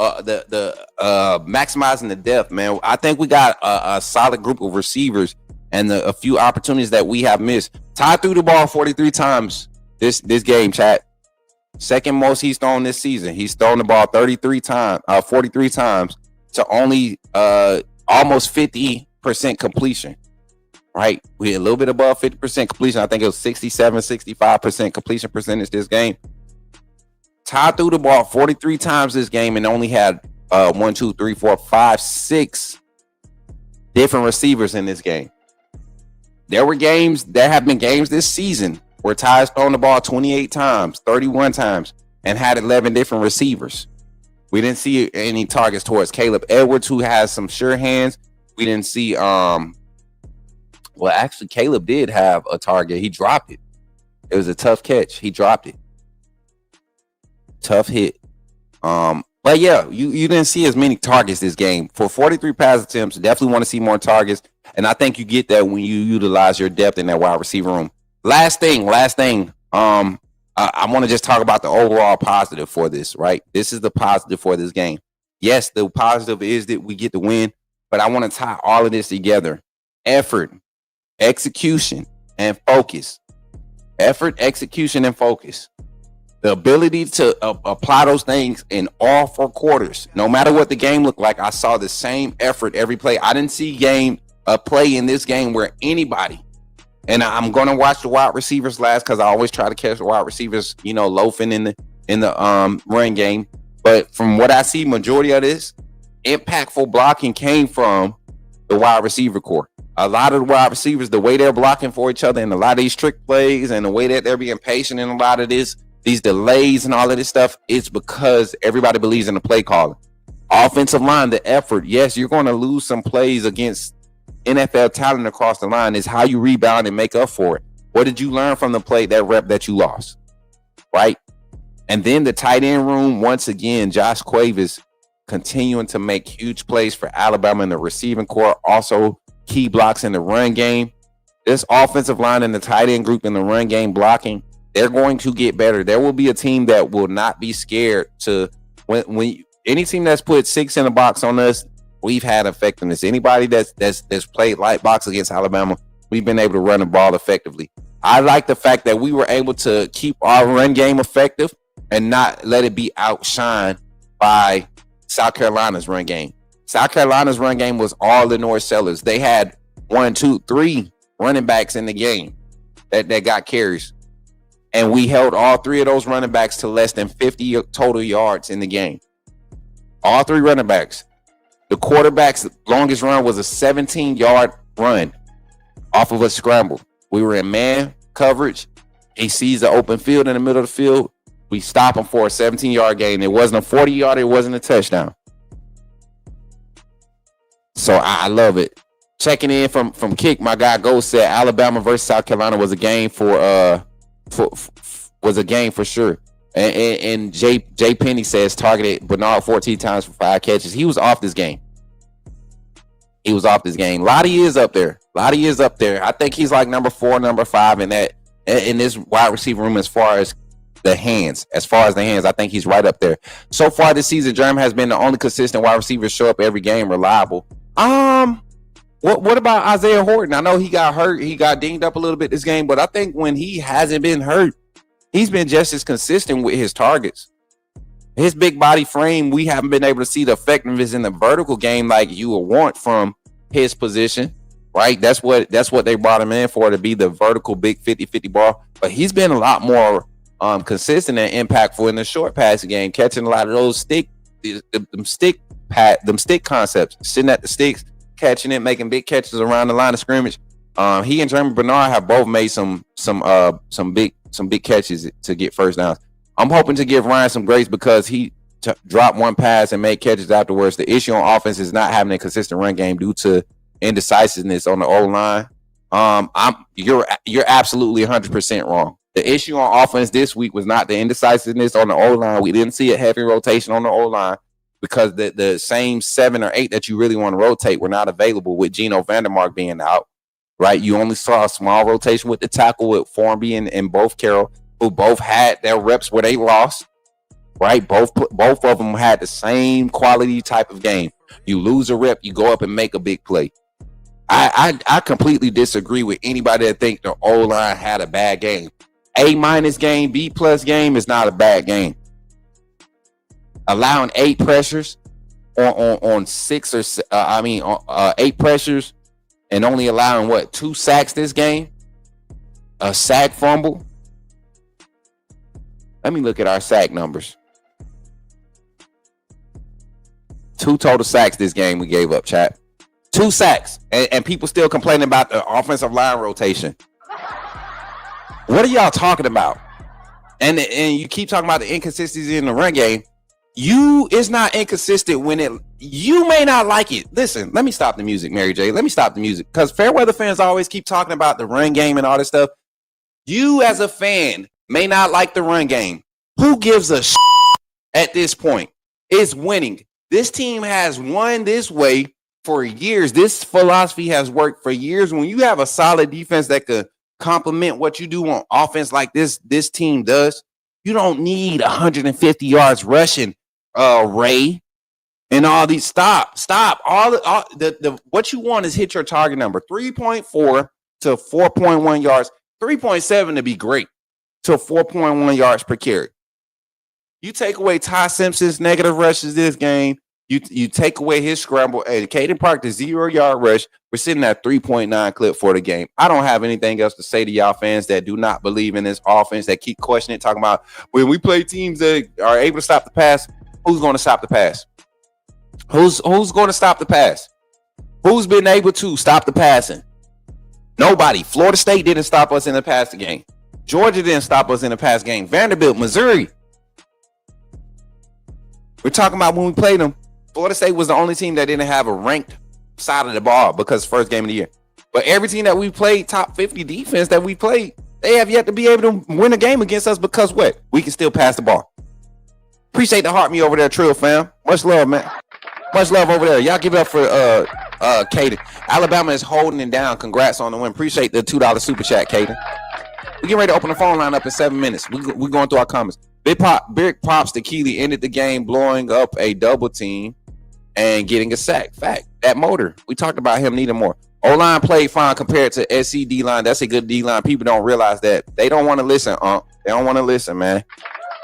maximizing the depth, man. I think we got a solid group of receivers and a few opportunities that we have missed. Ty threw the ball 43 times this game, chat. Second most he's thrown this season. He's thrown the ball 43 times to only almost 50% completion. Right, we a little bit above 50% completion. I think it was 65% completion percentage this game. Ty threw the ball 43 times this game and only had 6 different receivers in this game. There have been games this season where Ty's thrown the ball 28 times, 31 times, and had 11 different receivers. We didn't see any targets towards Caleb Edwards, who has some sure hands. We didn't see well, actually, Caleb did have a target. He dropped it. It was a tough catch. He dropped it. Tough hit. But yeah, you didn't see as many targets this game. For 43 pass attempts, definitely want to see more targets. And I think you get that when you utilize your depth in that wide receiver room. Last thing. I I want to just talk about the overall positive for this, right? This is the positive for this game. Yes, the positive is that we get the win, but I want to tie all of this together. Effort, execution, and focus. Effort, execution, and focus. The ability to apply those things in all 4 quarters. No matter what the game looked like, I saw the same effort every play. I didn't see a play in this game where anybody, and I'm going to watch the wide receivers last because I always try to catch the wide receivers, loafing in the run game. But from what I see, majority of this impactful blocking came from the wide receiver core. A lot of the wide receivers, the way they're blocking for each other and a lot of these trick plays and the way that they're being patient in a lot of these delays and all of this stuff, it's because everybody believes in the play calling. Offensive line, the effort. Yes, you're going to lose some plays against NFL talent across the line. Is how you rebound and make up for it. What did you learn from the play, that rep that you lost? Right? And then the tight end room, once again, Josh Cuevas continuing to make huge plays for Alabama in the receiving core. Also, key blocks in the run game. This offensive line and the tight end group in the run game blocking, they're going to get better. There will be a team that will not be scared to when any team that's put 6 in the box on us, we've had effectiveness. Anybody that's played light box against Alabama, we've been able to run the ball effectively. I like the fact that we were able to keep our run game effective and not let it be outshined by South Carolina's run game. South Carolina's run game was all the North Sellers. They had 1, 2, 3 running backs in the game that got carries. And we held all 3 of those running backs to less than 50 total yards in the game. All 3 running backs. The quarterback's longest run was a 17-yard run off of a scramble. We were in man coverage. He sees the open field in the middle of the field. We stop him for a 17-yard gain. It wasn't a 40-yard. It wasn't a touchdown. So I love it. Checking in from Kick, my guy Go said Alabama versus South Carolina was a game for sure. And Jay Penny says targeted Bernard 14 times for 5 catches. He was off this game. Lottie is up there. I think he's like number 4, number 5 in this wide receiver room as far as the hands. I think he's right up there. So far this season, Jerm has been the only consistent wide receiver to show up every game, reliable. What about Isaiah Horton? I know he got hurt. He got dinged up a little bit this game, but I think when he hasn't been hurt, he's been just as consistent with his targets. His big body frame, we haven't been able to see the effectiveness in the vertical game like you would want from his position, right? That's what they brought him in for, to be the vertical big 50-50 ball. But he's been a lot more consistent and impactful in the short passing game, catching a lot of those stick concepts, sitting at the sticks, catching it, making big catches around the line of scrimmage. He and Jeremy Bernard have both made some big catches to get first downs. I'm hoping to give Ryan some grace because he dropped one pass and made catches afterwards. The issue on offense is not having a consistent run game due to indecisiveness on the O-line. You're absolutely 100% wrong. The issue on offense this week was not the indecisiveness on the O-line. We didn't see a heavy rotation on the O-line because the same 7 or 8 that you really want to rotate were not available with Geno Vandermark being out, right? You only saw a small rotation with the tackle with Formby and both Carroll, who both had their reps where they lost, right? Both of them had the same quality type of game. You lose a rep, you go up and make a big play. I completely disagree with anybody that think the O-line had a bad game. A- game, B+ game is not a bad game. Allowing 8 pressures on 8 pressures and only allowing 2 sacks this game, a sack fumble. Let me look at our sack numbers. 2 total sacks this game we gave up, chat. 2 sacks, and people still complaining about the offensive line rotation. What are y'all talking about? And you keep talking about the inconsistency in the run game. It's not inconsistent when you may not like it. Listen, let me stop the music, Mary J. Let me stop the music, because Fairweather fans always keep talking about the run game and all this stuff. You as a fan may not like the run game. Who gives a at this point? It's winning. This team has won this way for years. This philosophy has worked for years. When you have a solid defense that could complement what you do on offense like this team does, You don't need 150 yards rushing, Ray, and all these. Stop. All the what you want is hit your target number 3.4 to 4.1 yards, 3.7 to be great, to 4.1 yards per carry. You take away Ty Simpson's negative rushes this game. You take away his scramble. Hey, Caden Park, the 0-yard rush. We're sitting at 3.9 clip for the game. I don't have anything else to say to y'all fans that do not believe in this offense, that keep questioning, talking about when we play teams that are able to stop the pass, who's going to stop the pass? Who's going to stop the pass? Who's been able to stop the passing? Nobody. Florida State didn't stop us in the pass game. Georgia didn't stop us in the pass game. Vanderbilt, Missouri. We're talking about when we played them. Florida State was the only team that didn't have a ranked side of the ball because first game of the year. But every team that we played, top 50 defense that we played, they have yet to be able to win a game against us because what? We can still pass the ball. Appreciate the heart me over there, Trill fam. Much love, man. Much love over there. Y'all give it up for Caden. Alabama is holding it down. Congrats on the win. Appreciate the $2 super chat, Caden. We get ready to open the phone line up in 7 minutes. We're going through our comments. Big props to Keely, ended the game blowing up a double team and getting a sack. Fact. That motor. We talked about him needing more. O-line played fine compared to SC D-line. That's a good D-line. People don't realize that. They don't want to listen, They don't want to listen, man.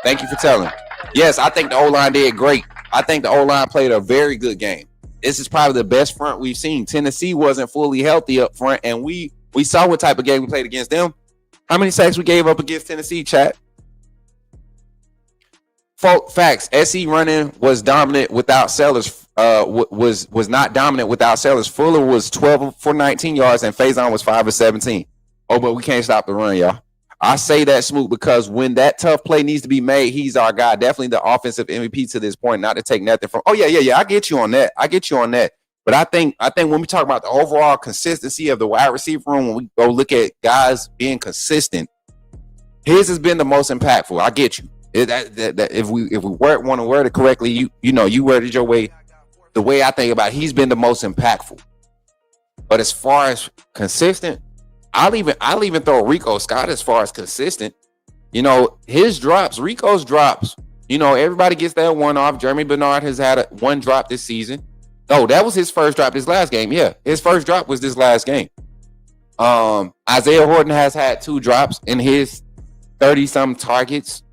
Thank you for telling. Yes, I think the O-line did great. I think the O-line played a very good game. This is probably the best front we've seen. Tennessee wasn't fully healthy up front, and we saw what type of game we played against them. How many sacks we gave up against Tennessee, chat? Facts. SC running was dominant without Sellers. Was not dominant without Sellers. Fuller was 12 for 19 yards, and Faison was 5 for 17. Oh, but we can't stop the run, y'all. I say that, Smook, because when that tough play needs to be made, he's our guy. Definitely the offensive MVP to this point. Not to take nothing from. Oh yeah. I get you on that. But I think when we talk about the overall consistency of the wide receiver room, when we go look at guys being consistent, his has been the most impactful. I get you. If we want to word it correctly, you worded your way. The way I think about it, he's been the most impactful. But as far as consistent, I'll even throw Rico Scott as far as consistent. His drops, Rico's drops. Everybody gets that one off. Jeremy Bernard has had one drop this season. No, that was his first drop this last game. Yeah, his first drop was this last game. Isaiah Horton has had 2 drops in his 30-some targets.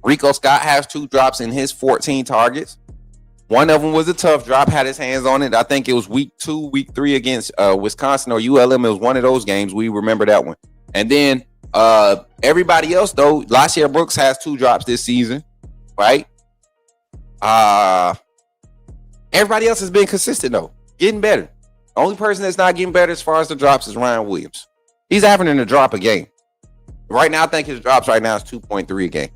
Rico Scott has 2 drops in his 14 targets. One of them was a tough drop, had his hands on it. I think it was week 2, week 3 against Wisconsin or ULM. It was one of those games. We remember that one. And then everybody else, though, Lashier Brooks has 2 drops this season, right? Everybody else has been consistent, though, getting better. The only person that's not getting better as far as the drops is Ryan Williams. He's averaging a drop a game. Right now, I think his drops right now is 2.3 a game.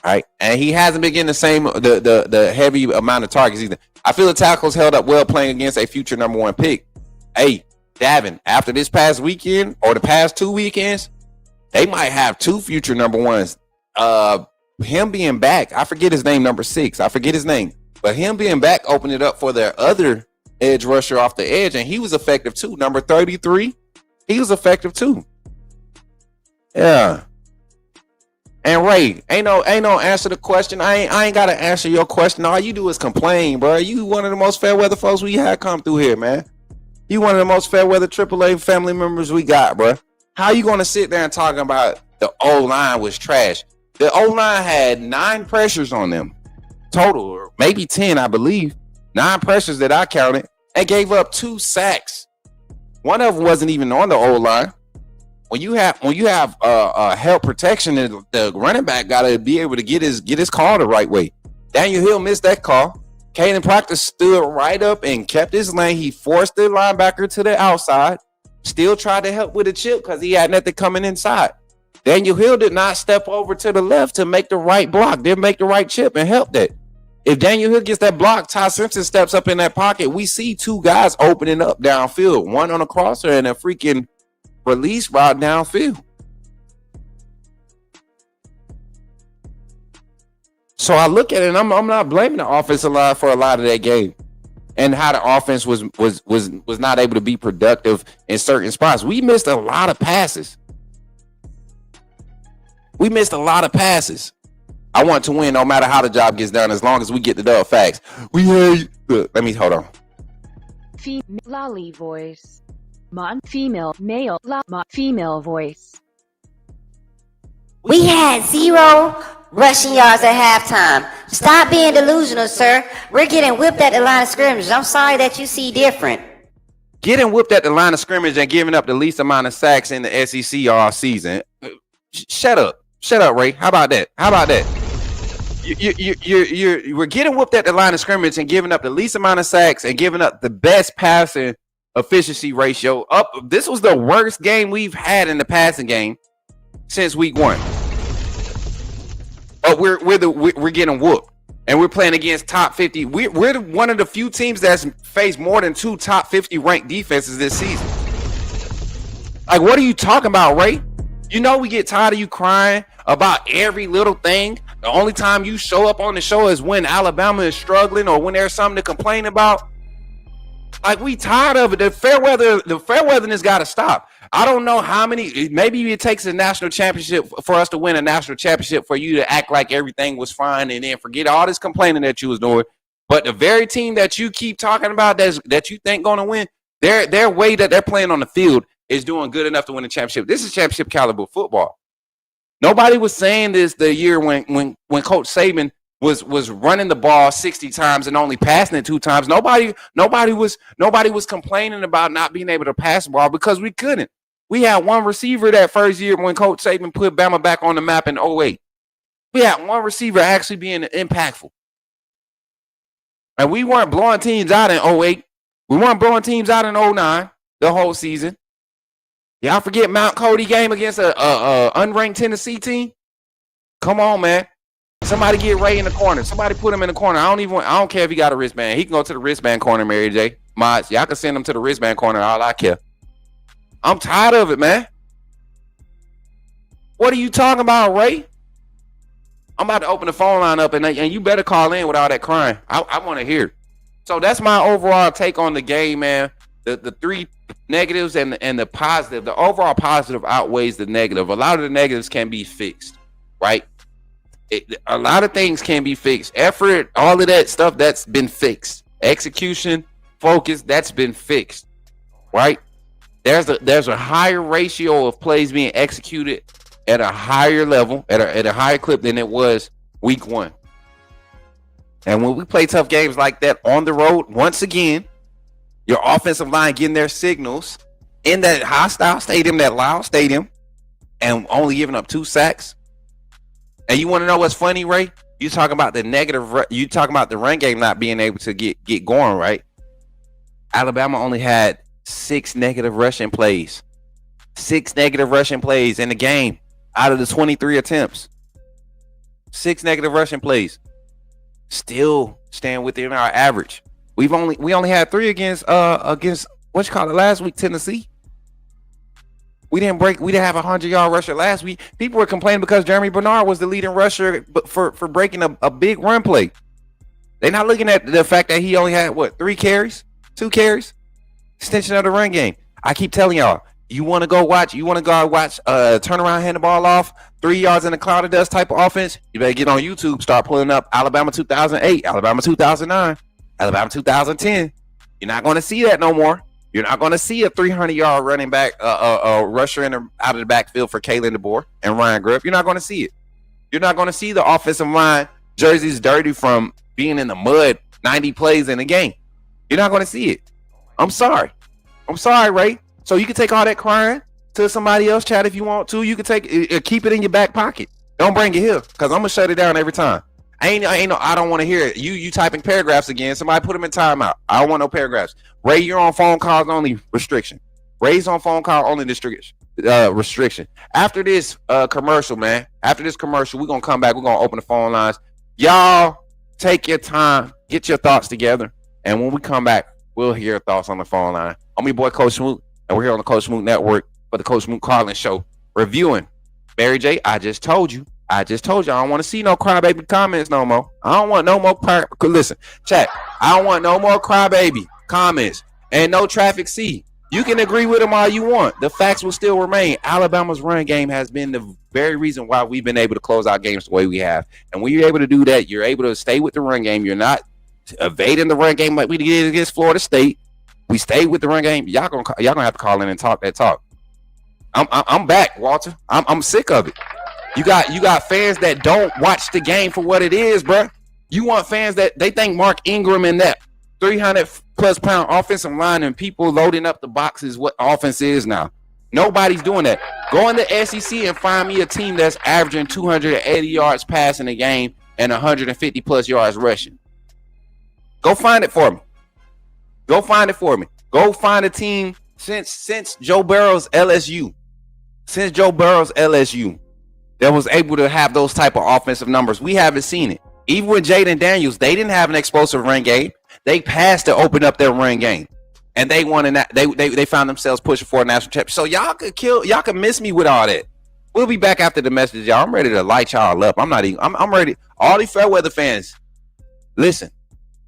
Right, and he hasn't been getting the heavy amount of targets either. I feel the tackles held up well playing against a future number 1 pick. Hey, Davin, after this past weekend or the past 2 weekends, they might have 2 future number 1s. Him being back, I forget his name, number 6. I forget his name, but him being back opened it up for their other edge rusher off the edge, and he was effective too. Number 33, he was effective too. Yeah. And Ray, ain't no answer to the question. I ain't gotta answer your question. All you do is complain, bro. You one of the most fair weather folks we had come through here, man. You one of the most fair weather AAA family members we got, bro. How you gonna sit there and talk about the O-line was trash? The O-line had 9 pressures on them total, or maybe 10, I believe. 9 pressures that I counted, and gave up 2 sacks. One of them wasn't even on the O-line. When you have help protection, the running back got to be able to get his call the right way. Daniel Hill missed that call. Caden Proctor stood right up and kept his lane. He forced the linebacker to the outside. Still tried to help with a chip because he had nothing coming inside. Daniel Hill did not step over to the left to make the right block. Didn't make the right chip and help that. If Daniel Hill gets that block, Ty Simpson steps up in that pocket. We see 2 guys opening up downfield. One on a crosser and a freaking release route downfield. So I look at it and I'm not blaming the offensive line for a lot of that game and how the offense was not able to be productive in certain spots. We missed a lot of passes. We missed a lot of passes. I want to win no matter how the job gets done, as long as we get the dub. Facts. We hear you. Let me hold on. Lolly voice. Mon female male female voice. We had 0 rushing yards at halftime. Stop being delusional, sir. We're getting whipped at the line of scrimmage. I'm sorry that you see different. Getting whipped at the line of scrimmage and giving up the least amount of sacks in the SEC all season. Shut up, Ray. How about that? We're getting whooped at the line of scrimmage and giving up the least amount of sacks and giving up the best passing efficiency ratio. This was the worst game we've had in the passing game since week 1. But we're getting whooped, and we're playing against top 50. We're one of the few teams that's faced more than 2 top 50 ranked defenses this season. Like, what are you talking about, Ray? You know we get tired of you crying about every little thing. The only time you show up on the show is when Alabama is struggling or when there's something to complain about. Like, we tired of it. The fair weatherness got to stop. I don't know how many. Maybe it takes a national championship for us to win a national championship for you to act like everything was fine and then forget all this complaining that you was doing. But the very team that you keep talking about that you think going to win, their way that they're playing on the field is doing good enough to win a championship. This is championship caliber football. Nobody was saying this the year when Coach Saban was running the ball 60 times and only passing it 2 times. Nobody was complaining about not being able to pass the ball because we couldn't. We had one receiver that first year when Coach Saban put Bama back on the map in 08. We had one receiver actually being impactful. And we weren't blowing teams out in 08. We weren't blowing teams out in 09 the whole season. Y'all forget Mount Cody game against a unranked Tennessee team? Come on, man. Somebody get Ray in the corner. Somebody put him in the corner. I don't care if he got a wristband. He can go to the wristband corner, Mary J. Mods, y'all can send him to the wristband corner. All I care. I'm tired of it, man. What are you talking about, Ray? I'm about to open the phone line up, and you better call in with all that crying. I want to hear. So that's my overall take on the game, man. The 3 negatives and the positive. The overall positive outweighs the negative. A lot of the negatives can be fixed, right? A lot of things can be fixed. Effort, all of that stuff, that's been fixed. Execution, focus, that's been fixed, right? There's a higher ratio of plays being executed at a higher level, at a higher clip than it was week 1. And when we play tough games like that on the road, once again, your offensive line getting their signals in that hostile stadium, that loud stadium, and only giving up 2 sacks. And you want to know what's funny, Ray? You talking about the negative. You talking about the run game not being able to get going, right? Alabama only had 6 negative rushing plays. 6 negative rushing plays in the game out of the 23 attempts. 6 negative rushing plays. Still staying within our average. We only had 3 against last week, Tennessee. We didn't have a 100-yard rusher last week. People were complaining because Jeremy Bernard was the leading rusher for breaking a big run play. They're not looking at the fact that he only had 3 carries, 2 carries, extension of the run game. I keep telling y'all, you want to go watch turn around, hand the ball off, 3 yards in a cloud of dust type of offense. You better get on YouTube, start pulling up Alabama 2008, Alabama 2009, Alabama 2010. You're not going to see that no more. You're not going to see a 300-yard running back, rusher out of the backfield for Kalen DeBoer and Ryan Grubb. You're not going to see it. You're not going to see the offensive line jerseys dirty from being in the mud 90 plays in a game. You're not going to see it. I'm sorry, Ray. So you can take all that crying to somebody else, chat, if you want to. You can keep it in your back pocket. Don't bring it here, because I'm gonna shut it down every time. I don't want to hear it. You typing paragraphs again. Somebody put them in timeout. I don't want no paragraphs. Ray, you're on phone calls only restriction. Ray's on phone call only restriction. After this commercial, man. After this commercial, we're gonna come back. We're gonna open the phone lines. Y'all take your time, get your thoughts together, and when we come back, we'll hear your thoughts on the phone line. I'm your boy Coach Smook, and we're here on the Coach Smook Network for the Coach Smook Calling Show, reviewing Mary J. I just told you. I don't want to see no crybaby comments no more. I don't want no more. Listen, chat. I don't want no more crybaby comments and no traffic C. You can agree with them all you want. The facts will still remain. Alabama's run game has been the very reason why we've been able to close out games the way we have. And when you're able to do that, you're able to stay with the run game. You're not evading the run game like we did against Florida State. We stayed with the run game. Y'all gonna have to call in and talk that talk. I'm back, Walter. I'm sick of it. You got fans that don't watch the game for what it is, bro. You want fans that they think Mark Ingram and that 300+ pound offensive line and people loading up the boxes what offense is now. Nobody's doing that. Go in the SEC and find me a team that's averaging 280 yards passing a game and 150+ yards rushing. Go find it for me. Go find it for me. Go find a team since Joe Burrow's LSU. Since Joe Burrow's LSU that was able to have those type of offensive numbers. We haven't seen it. Even with Jaden Daniels, they didn't have an explosive run game. They passed to open up their run game, and they won. They found themselves pushing for a national championship. So y'all could miss me with all that. We'll be back after the message, y'all. I'm ready to light y'all up. I'm ready. All the fair weather fans, listen.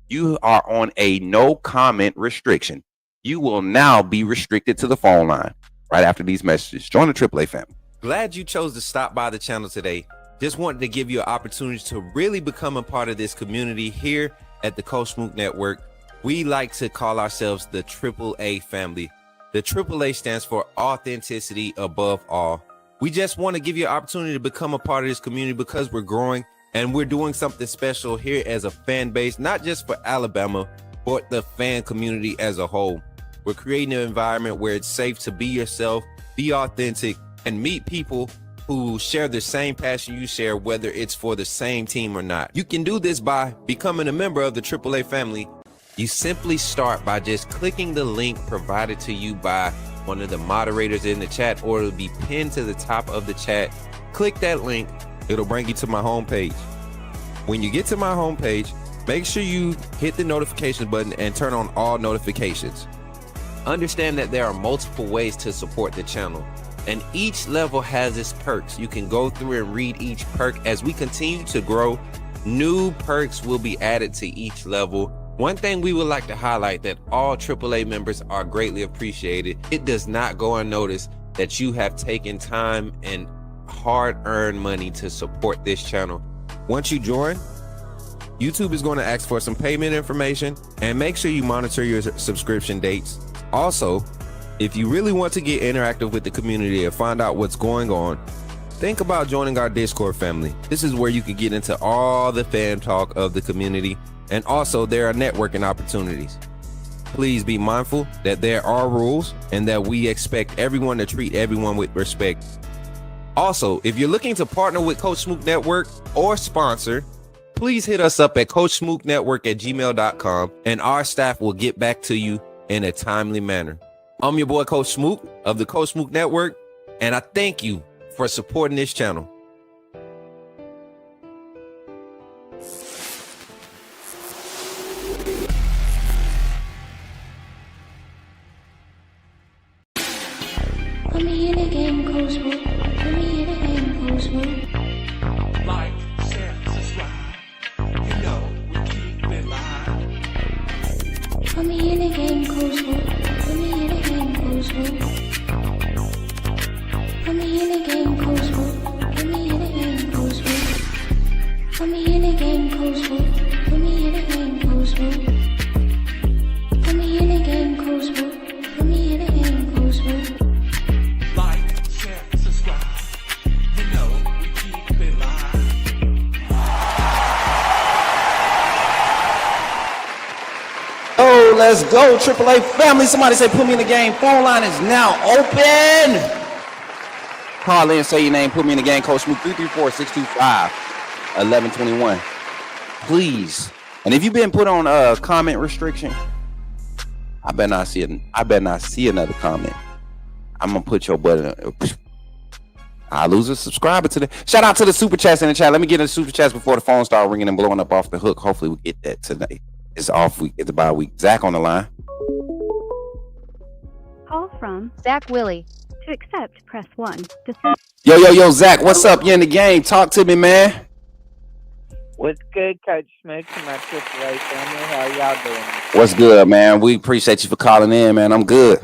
You are on a no comment restriction. You will now be restricted to the phone line right after these messages. Join the AAA family. Glad you chose to stop by the channel today. Just wanted to give you an opportunity to really become a part of this community here at the Coach Smook Network. We like to call ourselves the AAA family. The AAA stands for authenticity above all. We just want to give you an opportunity to become a part of this community because we're growing and we're doing something special here as a fan base, not just for Alabama, but the fan community as a whole. We're creating an environment where it's safe to be yourself, be authentic, and meet people who share the same passion you share, whether it's for the same team or not. You can do this by becoming a member of the AAA family. You simply start by just clicking the link provided to you by one of the moderators in the chat, or it'll be pinned to the top of the chat. Click that link. It'll bring you to my homepage. When you get to my homepage, make sure you hit the notification button and turn on all notifications. Understand that there are multiple ways to support the channel, and each level has its perks. You can go through and read each perk. As we continue to grow, new perks will be added to each level. One thing we would like to highlight that all AAA members are greatly appreciated. It does not go unnoticed that you have taken time and hard-earned money to support this channel. Once you join, YouTube is going to ask for some payment information, and make sure you monitor your subscription dates. Also, if you really want to get interactive with the community and find out what's going on, think about joining our Discord family. This is where you can get into all the fan talk of the community, and also there are networking opportunities. Please be mindful that there are rules and that we expect everyone to treat everyone with respect. Also, if you're looking to partner with Coach Smook Network or sponsor, please hit us up at coachsmooknetwork@gmail.com, and our staff will get back to you in a timely manner. I'm your boy, Coach Smook of the Coach Smook Network, and I thank you for supporting this channel. Put me in a game, Coach Smook. Put me in a game, Coach Smook. Like, share, subscribe. You know we keep it live. Put me in a game, Coach Smook. Put me in a game, Coach Smook. Put me in a game, Coach Smook. Put me in a game, Coach Smook. Put me in a game, Coach Smook. Put me in a game, Coach Smook. Put me in a game, Coach Smook. Put me in a game, Coach Smook. Like, share, subscribe. You know we keep it live. Oh, let's go, AAA family. Somebody say put me in the game. Phone line is now open. Call in, say your name, put me in the game. Coach Smook, 334-625-1121. Please. And if you've been put on a comment restriction, I better not see another comment. I'm gonna put your button. I lose a subscriber today. Shout out to the super chats in the chat. Let me get the super chats before the phone start ringing and blowing up off the hook. Hopefully we get that today. It's off week. It's a bye week. Zach on the line. Call from Zach Willie. To accept, press 1. To send Yo, Zach, what's up? You in the game? Talk to me, man. What's good, Coach Smook and my AAA family? How y'all doing? What's good, man? We appreciate you for calling in, man. I'm good.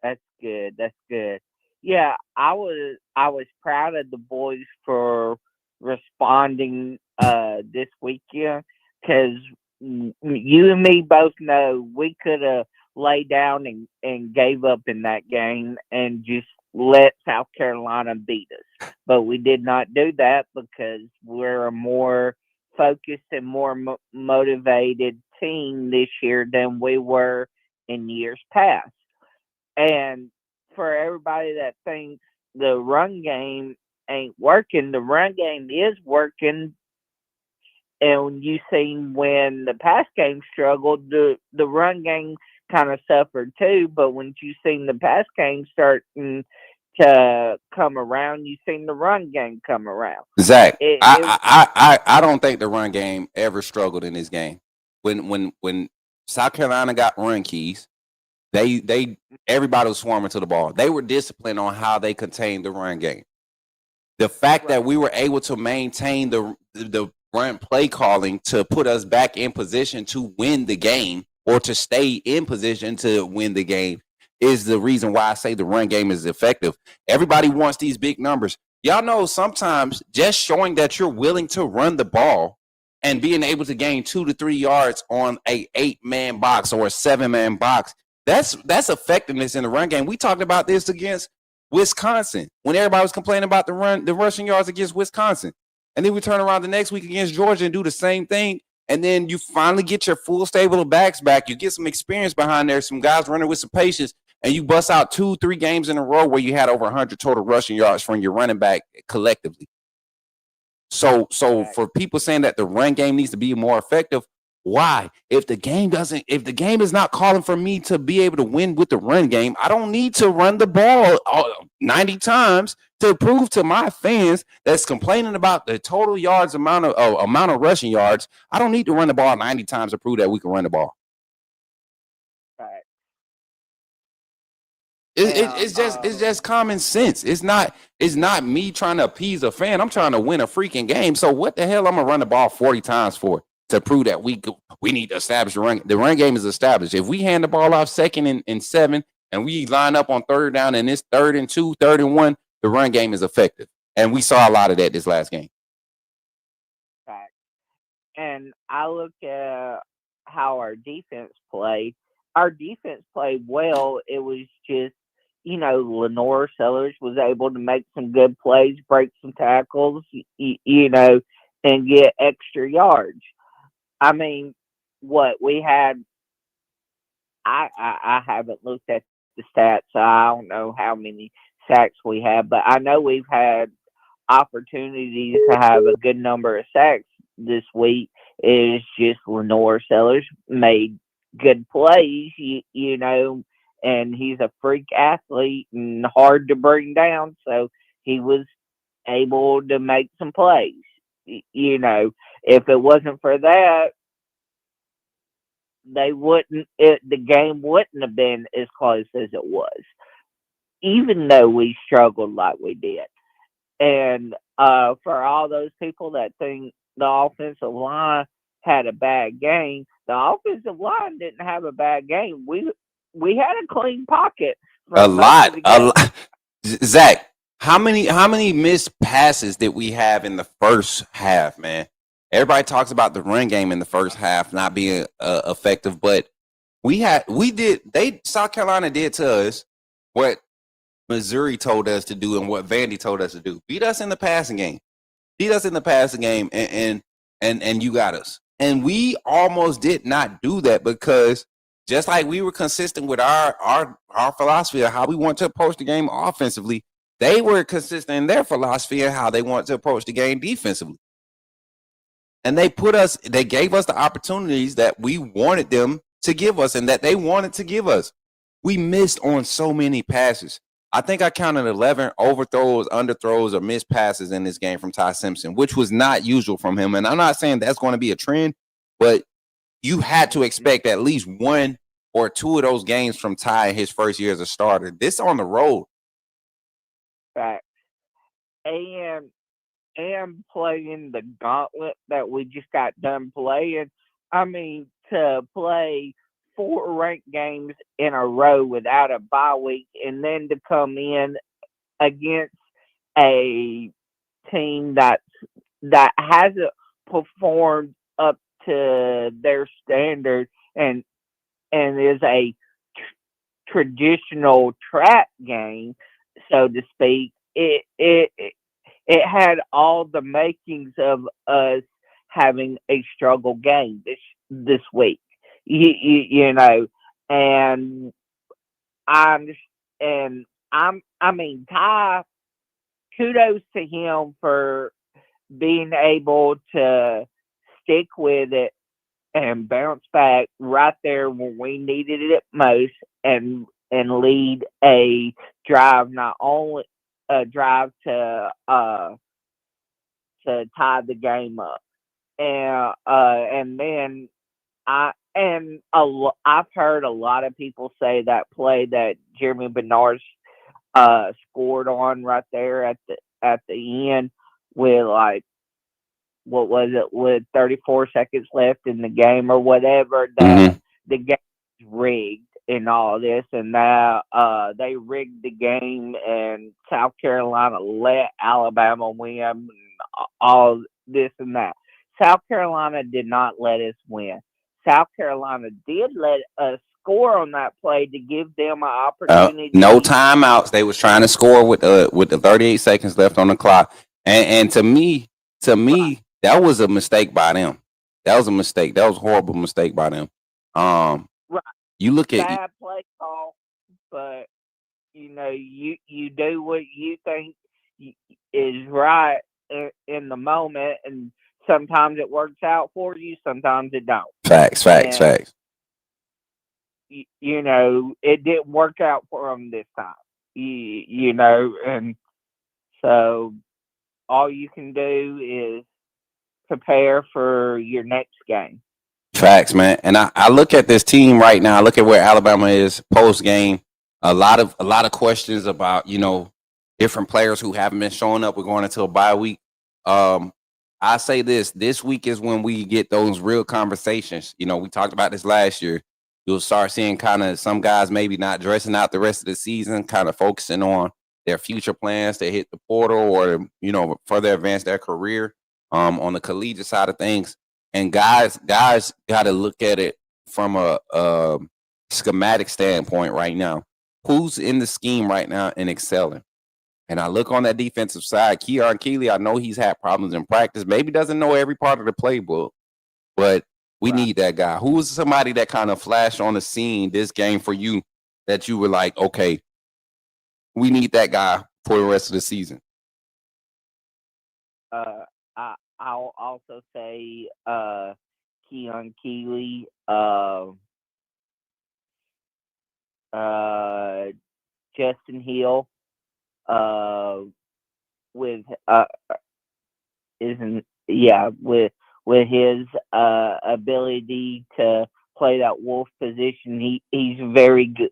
That's good. That's good. Yeah, I was proud of the boys for responding this weekend because you and me both know we could have laid down and gave up in that game and just let South Carolina beat us. But we did not do that because we're a more focused and more motivated team this year than we were in years past. And for everybody that thinks the run game ain't working, the run game is working. And you seen when the pass game struggled, the run game kind of suffered too. But when you seen the pass game starting to come around, you seen the run game come around. Zach, It I don't think the run game ever struggled in this game. When South Carolina got run keys, they everybody was swarming to the ball. They were disciplined on how they contained the run game. The fact that we were able to maintain the run play calling to put us back in position to win the game or to stay in position to win the game is the reason why I say the run game is effective. Everybody wants these big numbers. Y'all know sometimes just showing that you're willing to run the ball and being able to gain 2 to 3 yards on a 8-man box or a 7-man box, that's effectiveness in the run game. We talked about this against Wisconsin when everybody was complaining about the rushing yards against Wisconsin. And then we turn around the next week against Georgia and do the same thing. And then you finally get your full stable of backs back. You get some experience behind there, some guys running with some patience, and you bust out 2-3 games in a row where you had over 100 total rushing yards from your running back collectively. So for people saying that the run game needs to be more effective, why? If the game is not calling for me to be able to win with the run game, I don't need to run the ball 90 times to prove to my fans that's complaining about the total yards amount of rushing yards. I don't need to run the ball 90 times to prove that we can run the ball. right. It's just common sense. It's not me trying to appease a fan. I'm trying to win a freaking game. So what the hell I'm gonna run the ball 40 times for to prove that we need to establish the run. The run game is established. If we hand the ball off second and 7 and we line up on third down and it's 3rd and 2, 3rd and 1, the run game is effective. And we saw a lot of that this last game. Right. And I look at how our defense played. Our defense played well. It was just, Lenore Sellers was able to make some good plays, break some tackles, and get extra yards. I mean, what we had, I haven't looked at the stats, so I don't know how many sacks we had, but I know we've had opportunities to have a good number of sacks this week. Is just Lenore Sellers made good plays, and he's a freak athlete and hard to bring down, so he was able to make some plays. If it wasn't for that, the game wouldn't have been as close as it was, even though we struggled like we did. And for all those people that think the offensive line had a bad game, the offensive line didn't have a bad game. We had a clean pocket for A most of lot. the A game. lot. Zach, how many missed passes did we have in the first half, man? Everybody talks about the run game in the first half not being effective, but South Carolina did to us what Missouri told us to do and what Vandy told us to do. Beat us in the passing game. Beat us in the passing game and you got us. And we almost did not do that because just like we were consistent with our philosophy of how we want to approach the game offensively, they were consistent in their philosophy of how they want to approach the game defensively. And they gave us the opportunities that we wanted them to give us and that they wanted to give us. We missed on so many passes. I think I counted 11 overthrows, underthrows, or missed passes in this game from Ty Simpson, which was not usual from him. And I'm not saying that's going to be a trend, but you had to expect at least 1 or 2 of those games from Ty in his first year as a starter. This on the road. Right. And playing the gauntlet that we just got done playing. I mean, to play 4 ranked games in a row without a bye week, and then to come in against a team that hasn't performed up to their standard and is a traditional trap game, so to speak. It had all the makings of us having a struggle game this week. You know, and I'm I mean, Ty, kudos to him for being able to stick with it and bounce back right there when we needed it most, and lead a drive, not only a drive to tie the game up, and then I've heard a lot of people say that play that Jeremy Bernard scored on right there at the end with, like, what was it, with 34 seconds left in the game or whatever, that the game is rigged and all this, and now they rigged the game, and South Carolina let Alabama win, and all this and that. South Carolina did not let us win. South Carolina did let us score on that play to give them an opportunity. No timeouts. They was trying to score with the 38 seconds left on the clock, and to me, right, that was a mistake by them. That was a mistake. That was a horrible mistake by them. Right. You look at bad play call, but you know, you do what you think is right in the moment, and sometimes it works out for you, sometimes it don't. Facts. You know, it didn't work out for them this time. You know, and so all you can do is prepare for your next game. Facts, man. And I look at this team right now. I look at where Alabama is post game. A lot of questions about, you know, different players who haven't been showing up. We're going into a bye week. I say this week is when we get those real conversations. You know, we talked about this last year. You'll start seeing kind of some guys maybe not dressing out the rest of the season, kind of focusing on their future plans to hit the portal or, you know, further advance their career on the collegiate side of things. And guys got to look at it from a schematic standpoint right now. Who's in the scheme right now and excelling? And I look on that defensive side. Keon Keeley, I know he's had problems in practice. Maybe doesn't know every part of the playbook, but we need that guy. Who was somebody that kind of flashed on the scene this game for you that you were like, okay, we need that guy for the rest of the season? I'll also say Keon Keeley, Justin Hill, with with his ability to play that wolf position. He's very good.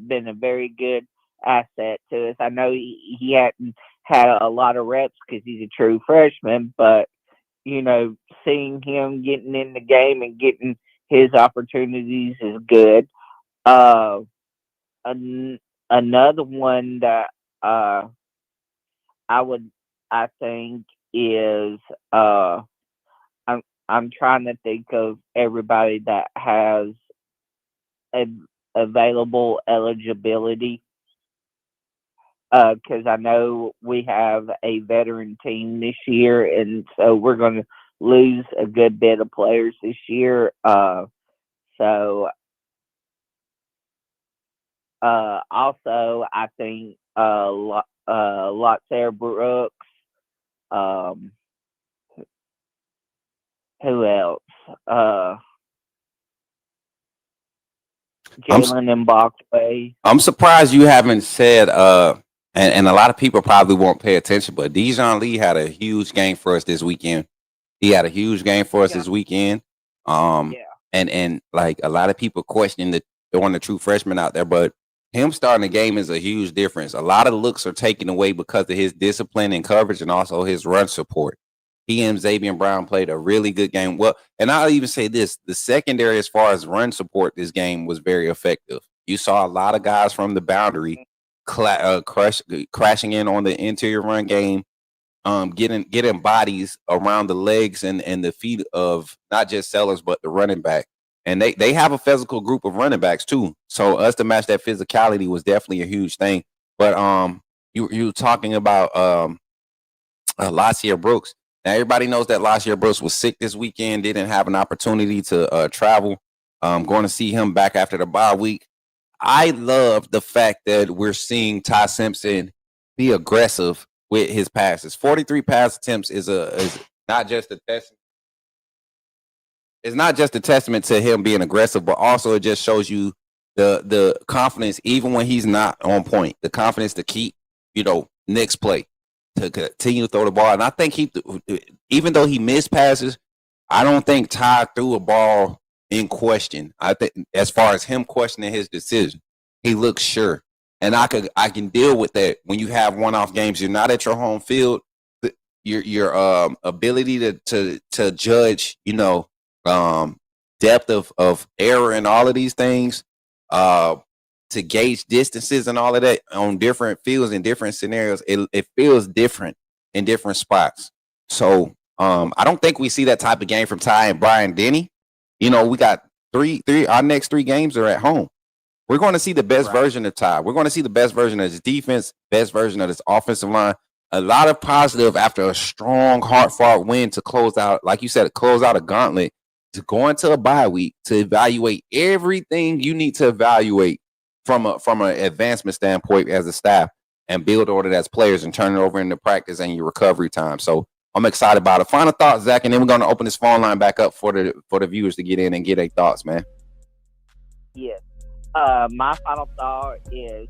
Been a very good asset to us. I know he hadn't had a lot of reps because he's a true freshman, but you know, seeing him getting in the game and getting his opportunities is good. Another one that I think is I'm trying to think of everybody that has available eligibility, because I know we have a veteran team this year, and so we're going to lose a good bit of players this year. So also, I think Lothair Brooks. Who else? Jalen Mbakwe. I'm surprised you haven't said and a lot of people probably won't pay attention, but Dijon Lee had a huge game for us this weekend. He had a huge game for us this weekend. And like a lot of people questioning throwing the true freshman out there, but him starting the game is a huge difference. A lot of looks are taken away because of his discipline and coverage and also his run support. He and Xavier Brown played a really good game. Well, and I'll even say this: the secondary, as far as run support, this game was very effective. You saw a lot of guys from the boundary crashing in on the interior run game, getting bodies around the legs and the feet of not just Sellers but the running back. And they have a physical group of running backs too. So us to match that physicality was definitely a huge thing. But you were talking about Lassie Brooks. Now everybody knows that Lassie Brooks was sick this weekend, didn't have an opportunity to travel. Going to see him back after the bye week. I love the fact that we're seeing Ty Simpson be aggressive with his passes. 43 pass attempts is not just a testament. It's not just a testament to him being aggressive, but also it just shows you the confidence, even when he's not on point, the confidence to keep, next play, to continue to throw the ball. And I think even though he missed passes, I don't think Ty threw a ball in question. I think as far as him questioning his decision, he looks sure. And I can deal with that when you have one-off games. You're not at your home field. Your ability to judge, depth of error and all of these things, to gauge distances and all of that on different fields and different scenarios, it feels different in different spots. So I don't think we see that type of game from Ty and Brian Denny. We got our next 3 games are at home. We're going to see the best version of Ty. We're going to see the best version of his defense, best version of his offensive line. A lot of positive after a strong, hard-fought win to close out, like you said, close out a gauntlet, to go into a bye week to evaluate everything you need to evaluate from an advancement standpoint as a staff, and build order as players and turn it over into practice and your recovery time. So I'm excited about it. Final thoughts, Zach, and then we're going to open this phone line back up for the viewers to get in and get their thoughts, man. Yes. My final thought is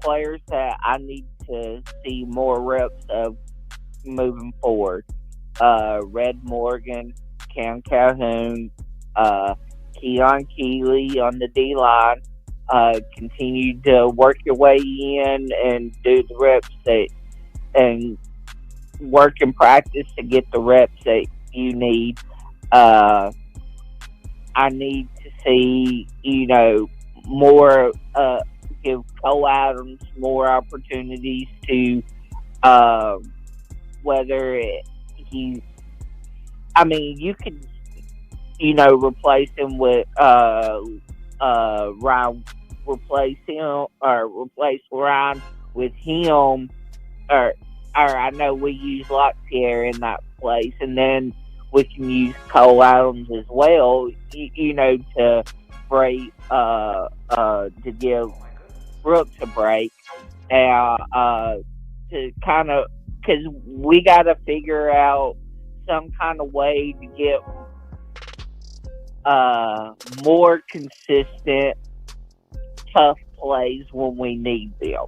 players that I need to see more reps of moving forward. Red Morgan, Cam Calhoun, Keon Keeley on the D-line. Continue to work your way in and do the reps and work and practice to get the reps that you need. I need to see, more, give Cole Adams more opportunities to, whether you could, replace him with, Ryan, replace Ryan with him, or I know we use Lockpierre in that place, and then we can use Cole Adams as well, to break, to give Brooks a break, to kind of, because we got to figure out some kind of way to get more consistent, tough plays when we need them.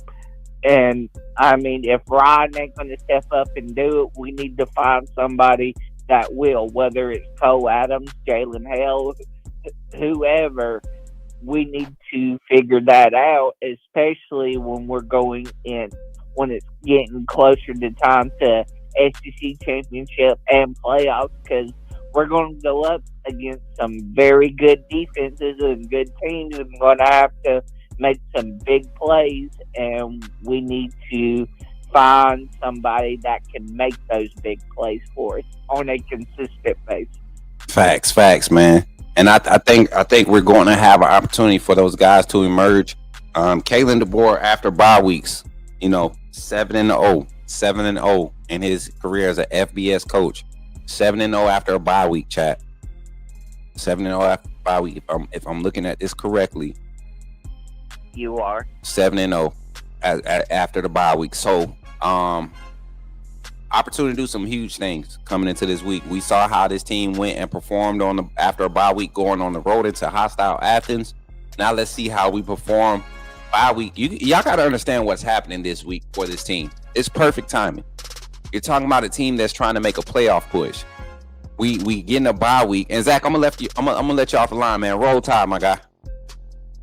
And if Ryan ain't going to step up and do it, we need to find somebody that will, whether it's Cole Adams, Jalen Hale, whoever. We need to figure that out, especially when we're going in, when it's getting closer to time to SEC championship and playoffs, because we're going to go up against some very good defenses and good teams, and we're going to have to make some big plays, and we need to find somebody that can make those big plays for us on a consistent basis. Facts, man. And I think we're going to have an opportunity for those guys to emerge. Kalen DeBoer, after bye weeks, 7-0 in his career as an FBS coach. 7-0 after a bye week, chat. 7-0 after a bye week. If I'm looking at this correctly, you are 7-0 after the bye week. So, opportunity to do some huge things coming into this week. We saw how this team went and performed after a bye week, going on the road into hostile Athens. Now let's see how we perform bye week. Y'all got to understand what's happening this week for this team. It's perfect timing. You're talking about a team that's trying to make a playoff push. We getting a bye week, and Zach, I'm gonna let you off the line, man. Roll Tide, my guy.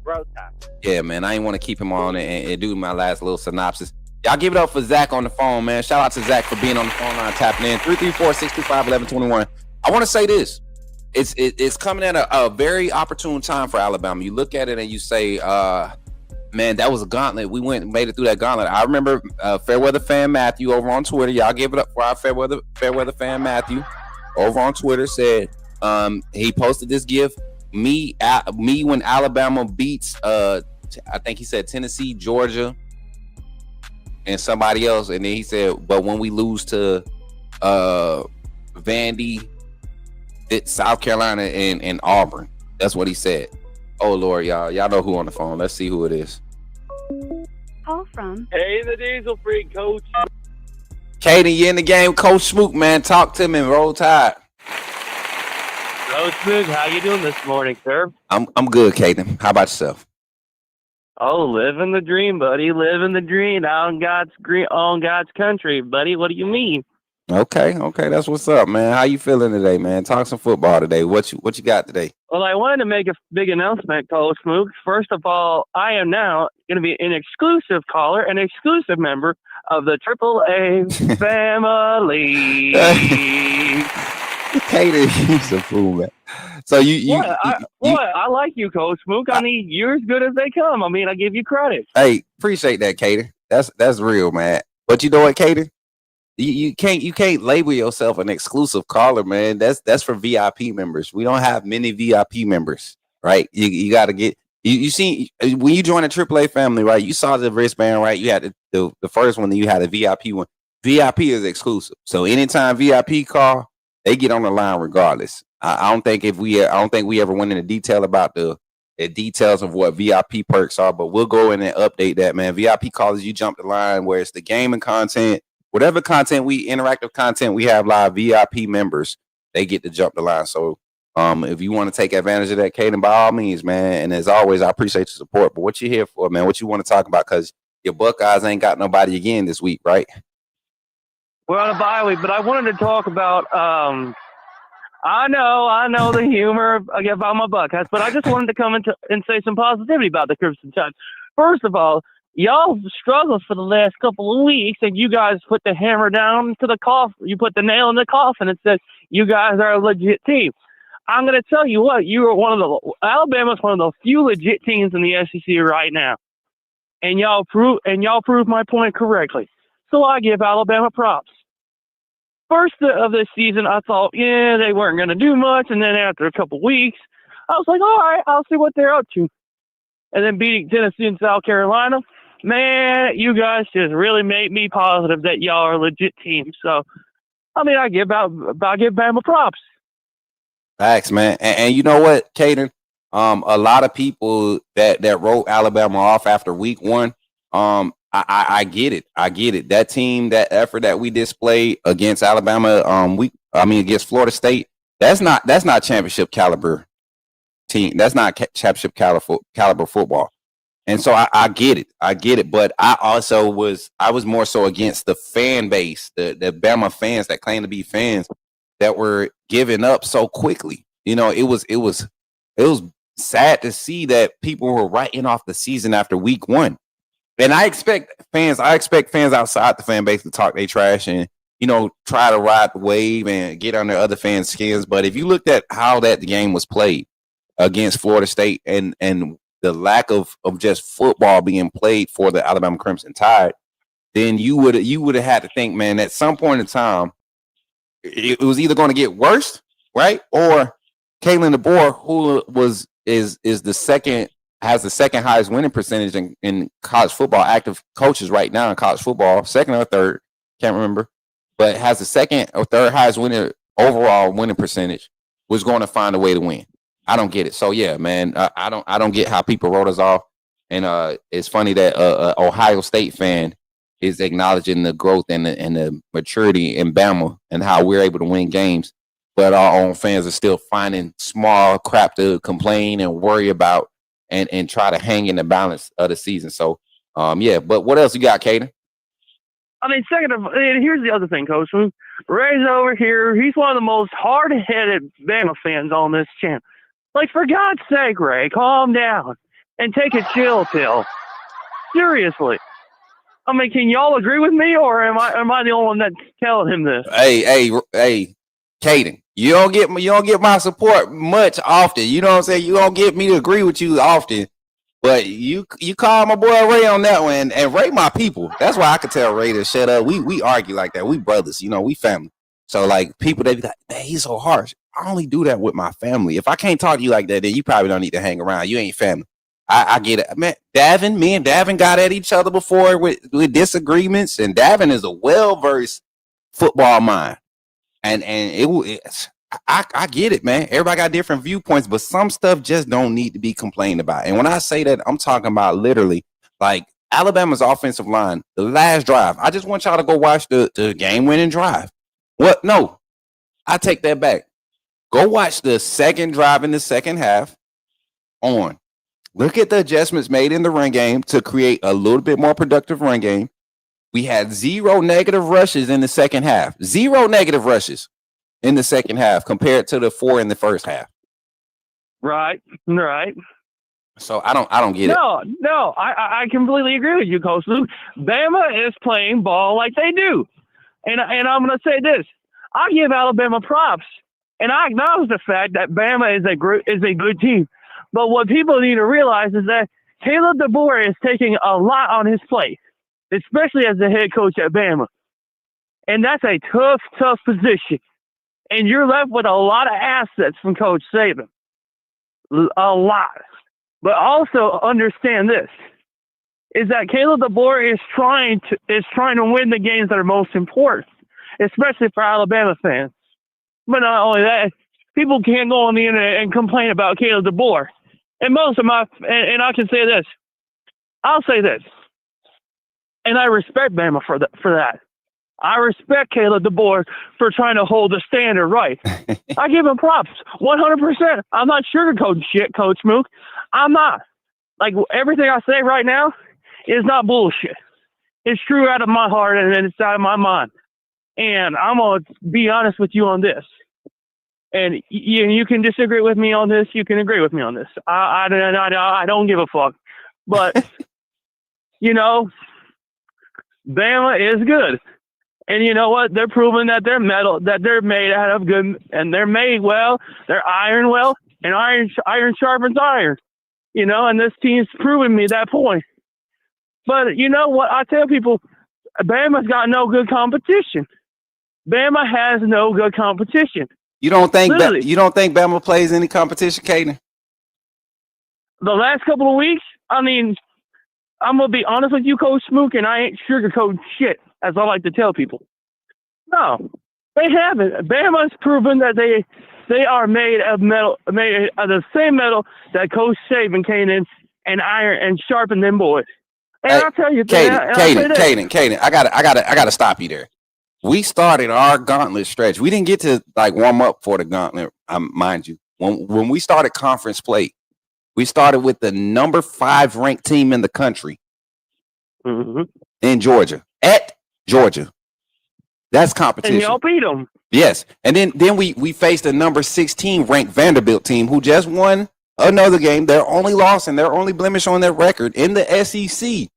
Roll Tide. Yeah, man. I ain't want to keep him on and do my last little synopsis. Y'all give it up for Zach on the phone, man. Shout out to Zach for being on the phone line, tapping in. 334-625-1121. I want to say this. It's coming at a very opportune time for Alabama. You look at it and you say, man, that was a gauntlet. We made it through that gauntlet. I remember Fairweather fan Matthew over on Twitter. Y'all give it up for our Fairweather fan Matthew over on Twitter. Said he posted this GIF. Me when Alabama beats I think he said Tennessee, Georgia, and somebody else, and then he said, but when we lose to Vandy, South Carolina, and Auburn. That's what he said. Oh Lord, y'all know who on the phone. Let's see who it is. Call from. Hey, the Diesel Freak, Coach. Kaden, you in the game? Coach Smook, man, talk to me. Roll Tide. Coach Smook, how you doing this morning, sir? I'm good, Kaden. How about yourself? Oh, living the dream, buddy. Living the dream on God's country, buddy. What do you mean? Okay, that's what's up, man. How you feeling today, man? Talk some football today. What you got today? Well, I wanted to make a big announcement, Coach Smook. First of all, I am now going to be an exclusive caller, an exclusive member of the AAA family. Kaden, he's a fool, man. So I like you, Coach Smook. I mean, you're as good as they come. I mean, I give you credit. Hey, appreciate that, Kaden. That's real, man. But you know what, Kaden? You can't label yourself an exclusive caller, man. That's for VIP members. We don't have many VIP members, right? You got to get you see when you join the AAA family, right? You saw the wristband, right? You had the first one, then you had a VIP one. VIP is exclusive, so anytime VIP call, they get on the line regardless. I don't think we ever went into detail about the details of what VIP perks are, but we'll go in and update that, man. VIP callers, you jump the line where it's the gaming content. Whatever content interactive content we have live, VIP members, they get to jump the line. So if you want to take advantage of that, Kaden, by all means, man. And as always, I appreciate your support. But what you here for, man? What you want to talk about? Because your Buckeyes ain't got nobody again this week, right? We're on a bye week, but I wanted to talk about I know the humor about my Buckeyes, but I just wanted to come and say some positivity about the Crimson Tide. First of all, y'all struggled for the last couple of weeks, and you guys put the hammer down to the coffin. You put the nail in the coffin and said, you guys are a legit team. I'm going to tell you what, Alabama's one of the few legit teams in the SEC right now. And y'all proved my point correctly. So I give Alabama props. First of this season, I thought, they weren't going to do much. And then after a couple weeks, I was like, all right, I'll see what they're up to. And then beating Tennessee and South Carolina, man, you guys just really made me positive that y'all are a legit team. So, I mean, I give Bama props. Thanks, man. And you know what, Kaden? A lot of people that wrote Alabama off after week one, I get it. I get it. That team, that effort that we displayed against Alabama, against Florida State, that's not championship caliber team. That's not championship caliber football. And so I get it. But I was more so against the fan base, the Bama fans that claim to be fans that were giving up so quickly. You know, it was sad to see that people were writing off the season after week one. And I expect fans outside the fan base to talk their trash and, try to ride the wave and get under other fans' skins. But if you looked at how that game was played against Florida State and the lack of just football being played for the Alabama Crimson Tide, then you would have had to think, man, at some point in time, it was either going to get worse, right? Or Kalen DeBoer, who has the second highest winning percentage in college football, active coaches right now in college football, second or third, can't remember, but has the second or third highest overall winning percentage, was going to find a way to win. I don't get it. So yeah, man, I don't get how people wrote us off. And it's funny that Ohio State fan is acknowledging the growth and the maturity in Bama and how we're able to win games, but our own fans are still finding small crap to complain and worry about and try to hang in the balance of the season. So but what else you got, Kaden? I mean, here's the other thing, Coach. Ray's over here. He's one of the most hard-headed Bama fans on this channel. Like, for God's sake, Ray, calm down and take a chill pill. Seriously. I mean, can y'all agree with me, or am I the only one that's telling him this? Hey, Caden, you don't get my support much often. You know what I'm saying? You don't get me to agree with you often. But you call my boy Ray on that one, and Ray my people. That's why I could tell Ray to shut up. We argue like that. We brothers, we family. So like people, they be like, man, he's so harsh. I only do that with my family. If I can't talk to you like that, then you probably don't need to hang around. You ain't family. I get it. Man, me and Davin got at each other before with disagreements, and Davin is a well-versed football mind. And I get it, man. Everybody got different viewpoints, but some stuff just don't need to be complained about. And when I say that, I'm talking about literally like Alabama's offensive line, the last drive. I just want y'all to go watch the game-winning drive. What? No, I take that back. Go watch the second drive in the second half on. Look at the adjustments made in the run game to create a little bit more productive run game. We had 0 negative rushes in the second half. 0 negative rushes in the second half compared to the 4 in the first half. Right. So I don't get it. No, I completely agree with you, Coach Luke. Bama is playing ball like they do. And I'm going to say this. I give Alabama props, and I acknowledge the fact that Bama is a good team. But what people need to realize is that Caleb DeBoer is taking a lot on his plate, especially as the head coach at Bama. And that's a tough position. And you're left with a lot of assets from Coach Saban. A lot. But also understand this, is that Caleb DeBoer is trying to win the games that are most important, especially for Alabama fans. But not only that, people can't go on the internet and complain about Caleb DeBoer. And most of and I can say this. I'll say this. And I respect Bama for that. I respect Caleb DeBoer for trying to hold the standard right. I give him props, 100%. I'm not sugarcoating shit, Coach Smook. I'm not. Like, everything I say right now is not bullshit. It's true out of my heart and it's out of my mind. And I'm going to be honest with you on this. And you can disagree with me on this. You can agree with me on this. I don't give a fuck. But, Bama is good. And you know what? They're proving that they're metal, that they're made out of good, and they're made well. They're iron well, and iron sharpens iron. And this team's proving me that point. But you know what? I tell people, Bama's got no good competition. Bama has no good competition. You don't think Bama plays any competition, Caden? The last couple of weeks, I mean, I'm gonna be honest with you, Coach Smook, and I ain't sugarcoating shit, as I like to tell people. No, they haven't. Bama's proven that they are made of metal, made of the same metal that Coach Saban came in and iron and sharpened them boys. And hey, I'll tell you, Caden, I gotta stop you there. We started our gauntlet stretch. We didn't get to warm up for the gauntlet, mind you. When we started conference play, we started with the number 5 ranked team in the country in Georgia, at Georgia. That's competition. And y'all beat them. Yes. And then we faced a number 16 ranked Vanderbilt team who just won another game. Their only loss and their only blemish on their record in the SEC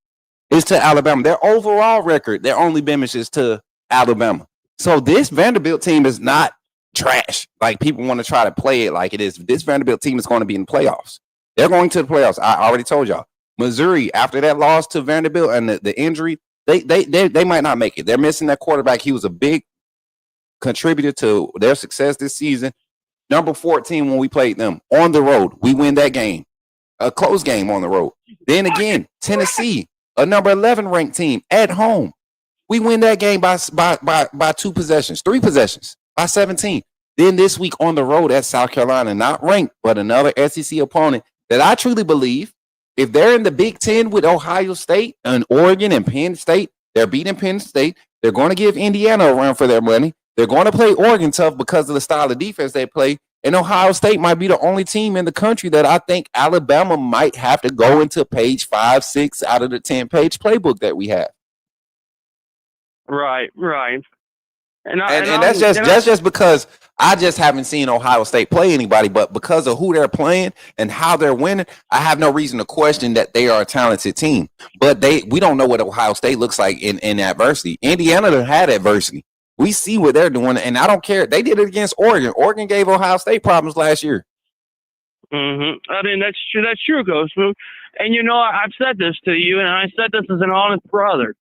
is to Alabama. Their overall record, their only blemish is to Alabama. So this Vanderbilt team is not trash. Like people want to try to play it like it is. This Vanderbilt team is going to be in the playoffs. They're going to the playoffs. I already told y'all. Missouri, after that loss to Vanderbilt and the injury, they might not make it. They're missing that quarterback. He was a big contributor to their success this season. Number 14 when we played them on the road. We win that game. A close game on the road. Then again, Tennessee, a number 11 ranked team at home. We win that game by 3 possessions, by 17. Then this week on the road at South Carolina, not ranked, but another SEC opponent that I truly believe, if they're in the Big Ten with Ohio State and Oregon and Penn State, they're beating Penn State. They're going to give Indiana a run for their money. They're going to play Oregon tough because of the style of defense they play. And Ohio State might be the only team in the country that I think Alabama might have to go into page 5, 6 out of the 10-page playbook that we have. Right. And that's just because I just haven't seen Ohio State play anybody, but because of who they're playing and how they're winning, I have no reason to question that they are a talented team. But we don't know what Ohio State looks like in adversity. Indiana had adversity. We see what they're doing, and I don't care. They did it against Oregon. Oregon gave Ohio State problems last year. Mm-hmm. I mean, that's true. That's true, Coach Smook. And I've said this to you, and I said this as an honest brother.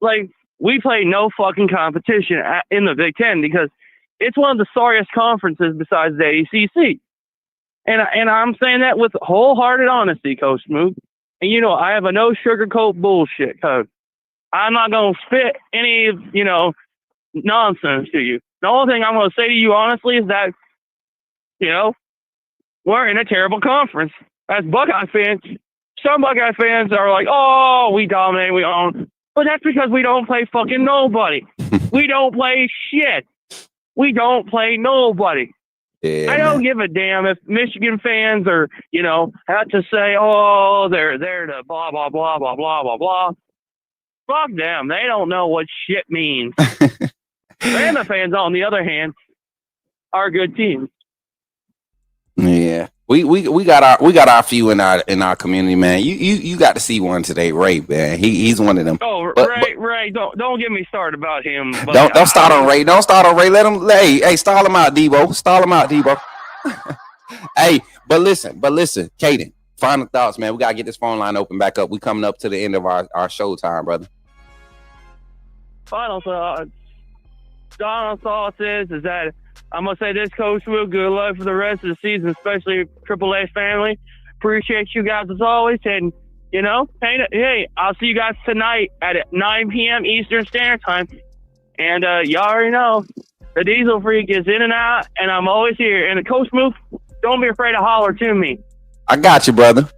Like, we play no fucking competition in the Big Ten because it's one of the sorriest conferences besides the ACC. And I'm saying that with wholehearted honesty, Coach Smook. And I have a no sugarcoat bullshit code. I'm not gonna spit any nonsense to you. The only thing I'm gonna say to you honestly is that we're in a terrible conference. As Buckeye fans, some Buckeye fans are like, "Oh, we dominate, we own." But that's because we don't play fucking nobody. We don't play shit. We don't play nobody. Yeah, I don't give a damn if Michigan fans are, have to say, "Oh, they're there to blah, blah, blah, blah, blah, blah, blah." Fuck them. They don't know what shit means. Bama fans, on the other hand, are good teams. Yeah, we got our few in our community, man. You got to see one today, Ray, man. He's one of them. Oh, Ray, don't get me started about him. Don't start on Ray. Don't start on Ray. Let him. Hey, stall him out, Debo. Stall him out, Debo. Hey, but listen, Caden. Final thoughts, man. We gotta get this phone line open back up. We coming up to the end of our show time, brother. Final thoughts. Final thoughts is that I'm going to say this, Coach Will, good luck for the rest of the season, especially Triple A family. Appreciate you guys as always. And, hey, I'll see you guys tonight at 9 p.m. Eastern Standard Time. And y'all already know the Diesel Freak is in and out, and I'm always here. And Coach Smook, don't be afraid to holler to me. I got you, brother.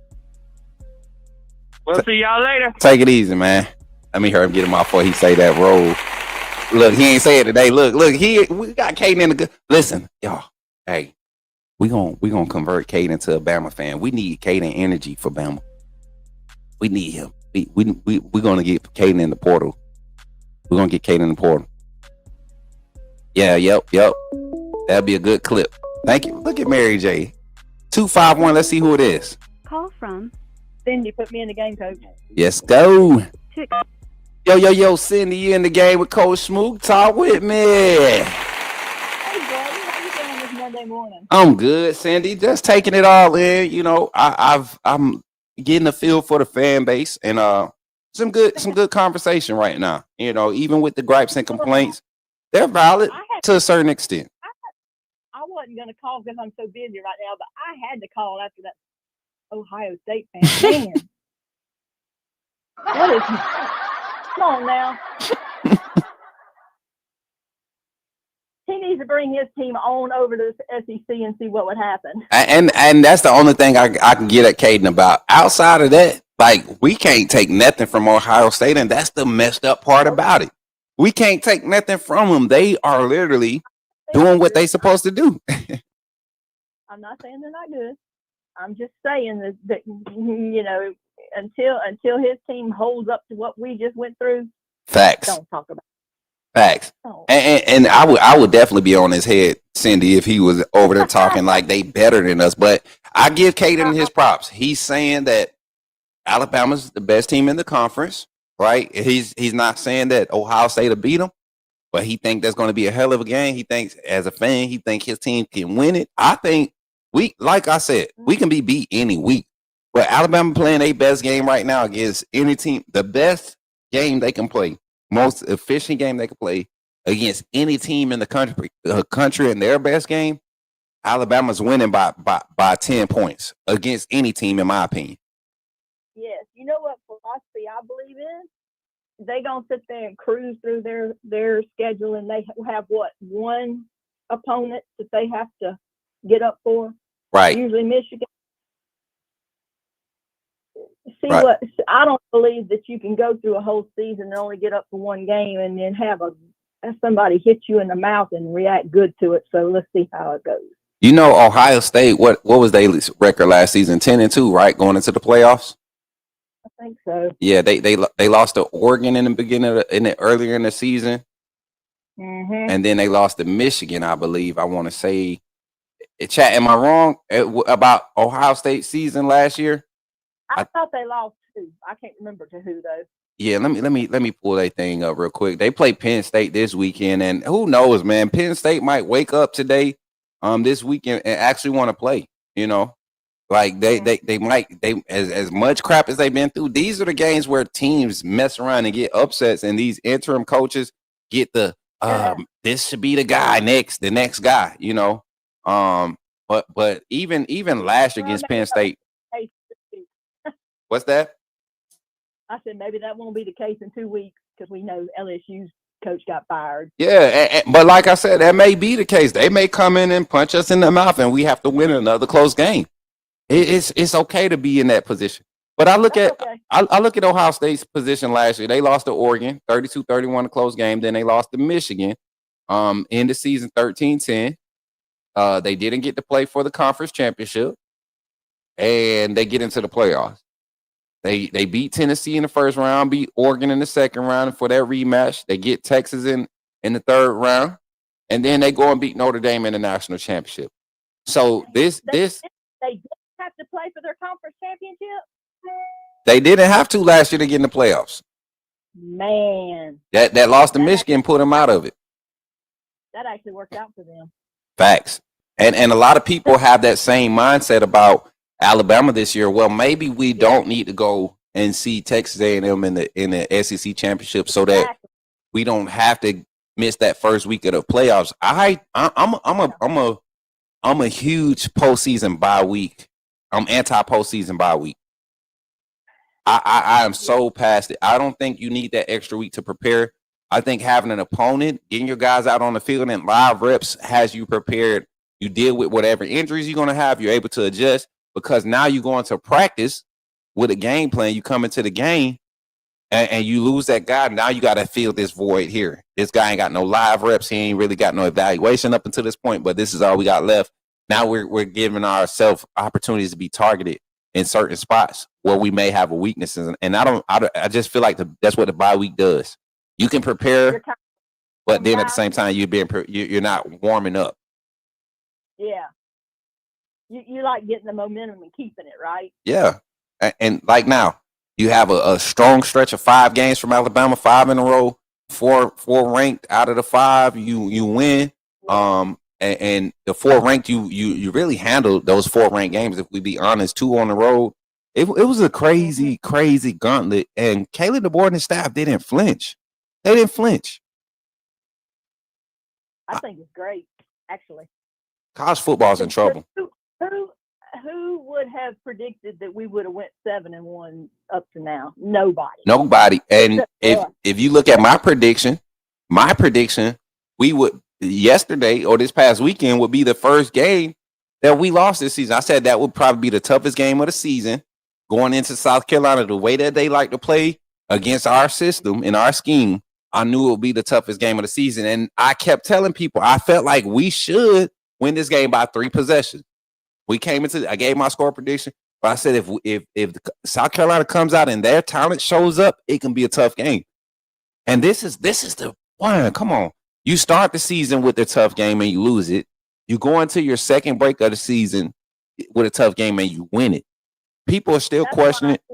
We'll see y'all later. Take it easy, man. Let me hear him get him off before he say that roll. Look, he ain't say it today. Look, we got Caden in the good. Listen, y'all. Hey, we gonna convert Caden to a Bama fan. We need Caden energy for Bama. We need him. We're gonna get Caden in the portal. We're gonna get Caden in the portal. Yeah, yep. That'd be a good clip. Thank you. Look at Mary J. 251. Let's see who it is. Call from Cindy. Put me in the game, Coach. Yes, go. Yo, Cindy, you in the game with Coach Smook? Talk with me. Hey, buddy, how you doing this Monday morning? I'm good, Cindy. Just taking it all in. I'm getting a feel for the fan base and some good conversation right now. Even with the gripes and complaints, they're valid to a certain extent. I wasn't going to call because I'm so busy right now, but I had to call after that Ohio State fan. Man, what is? Come on now. He needs to bring his team on over to the SEC and see what would happen. And that's the only thing I can get at Caden about. Outside of that, we can't take nothing from Ohio State, and that's the messed up part about it. We can't take nothing from them. They are literally doing what they're supposed to do. I'm not saying they're not good. I'm just saying that until his team holds up to what we just went through, facts. Don't talk about it. Facts. And I would definitely be on his head, Cindy, if he was over there talking like they better than us. But I give Caden his props. He's saying that Alabama's the best team in the conference, right? He's not saying that Ohio State will beat them, but he thinks that's going to be a hell of a game. He thinks, as a fan, he thinks his team can win it. I think like I said, we can be beat any week. But Alabama playing their best game right now against any team, the best game they can play, most efficient game they can play against any team in the country in their best game. Alabama's winning by 10 points against any team, in my opinion. Yes. You know what philosophy I believe in? They gonna sit there and cruise through their schedule, and they have one opponent that they have to get up for. Right. Usually Michigan. See right. what? I don't believe that you can go through a whole season and only get up for one game and then have somebody hit you in the mouth and react good to it. So let's see how it goes. Ohio State. What was their record last season? 10-2, right? Going into the playoffs. I think so. Yeah, they lost to Oregon in the beginning earlier in the season. and then they lost to Michigan, I believe. I want to say, chat. Am I wrong about Ohio State season last year? I thought they lost 2. I can't remember to who though. Yeah, let me pull that thing up real quick. They play Penn State this weekend, and who knows, man? Penn State might wake up today, this weekend and actually want to play. You know, like they might as much crap as they've been through. These are the games where teams mess around and get upsets, and these interim coaches get the this should be the next guy. You know, but even last year against Penn State, what's that? I said maybe that won't be the case in 2 weeks because we know LSU's coach got fired. Yeah, but like I said, that may be the case. They may come in and punch us in the mouth, and we have to win another close game. It's okay to be in that position. But I look at Ohio State's position last year. They lost to Oregon, 32-31, a close game. Then they lost to Michigan, in the season 13-10. They didn't get to play for the conference championship, and they get into the playoffs. They beat Tennessee in the first round, beat Oregon in the second round, and for that rematch, they get Texas in the third round, and then they go and beat Notre Dame in the national championship. So They didn't have to play for their conference championship. they didn't have to last year to get in the playoffs. Man, That loss to Michigan put them out of it. that actually worked out for them. Facts. And a lot of people have that same mindset about Alabama this year. Well, maybe we don't need to go and see Texas A&M in the SEC championship so that we don't have to miss that first week of the playoffs. I'm a huge postseason bye week. I'm anti postseason bye week. I am so past it. I don't think you need that extra week to prepare. I think having an opponent, getting your guys out on the field and live reps has you prepared. You deal with whatever injuries you're going to have. You're able to adjust. Because now you go into practice with a game plan. You come into the game and you lose that guy. Now you got to fill this void here. This guy ain't got no live reps. He ain't really got no evaluation up until this point, but this is all we got left. Now we're giving ourselves opportunities to be targeted in certain spots where we may have a weaknesses. And I just feel like that's what the bye week does. You can prepare, but then at the same time, you're not warming up. Yeah. You like getting the momentum and keeping it, right? Yeah. And like now, you have a strong stretch of 5 games from Alabama, 5 in a row, 4 ranked out of the 5. You win. And the 4 ranked, you really handled those 4 ranked games. If we be honest, 2 on the road. It was a crazy gauntlet. And Caleb DeBoer and his staff didn't flinch. They didn't flinch. I think it's great, actually. College football's in trouble. Who would have predicted that we would have went 7-1 up to now? Nobody. And if you look at my prediction, we would yesterday or this past weekend would be the first game that we lost this season. I said that would probably be the toughest game of the season going into South Carolina. The way that they like to play against our system and our scheme, I knew it would be the toughest game of the season. And I kept telling people I felt like we should win this game by 3 possessions. I gave my score prediction, but I said if South Carolina comes out and their talent shows up, it can be a tough game. And this is the one. Come on. You start the season with a tough game and you lose it. You go into your second break of the season with a tough game and you win it. People are still questioning it.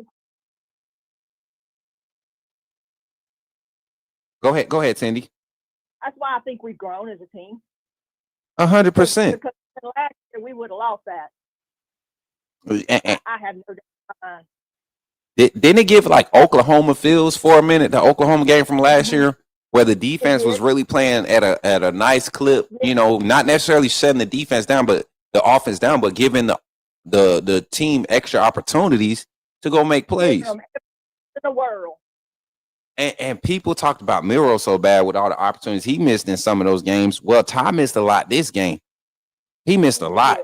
Go ahead, Cindy. That's why I think we've grown as a team. 100%. Because last year we would have lost that. I have no doubt. Didn't it give like Oklahoma feels for a minute? The Oklahoma game from last year, where the defense was really playing at a nice clip. You know, not necessarily shutting the defense down, but the offense down, but giving the team extra opportunities to go make plays. In the world. And people talked about Miro so bad with all the opportunities he missed in some of those games. Well, Ty missed a lot this game. He missed a lot.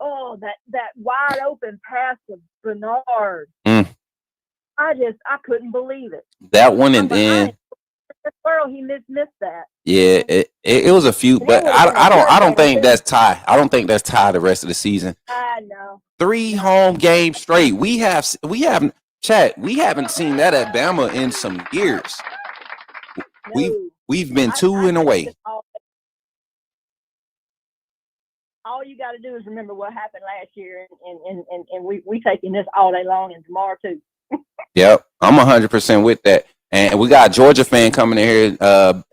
Oh, that wide open pass of Bernard. I couldn't believe it. That one, and then the world he missed that. Yeah, it was a few, but I don't think that's Ty. I don't think that's Ty the rest of the season. I know. 3 home games straight. We haven't seen that at Bama in some years. We've been two in a way. All you got to do is remember what happened last year, and we taking this all day long and tomorrow too. Yep, I'm 100% with that. And we got a Georgia fan coming in here.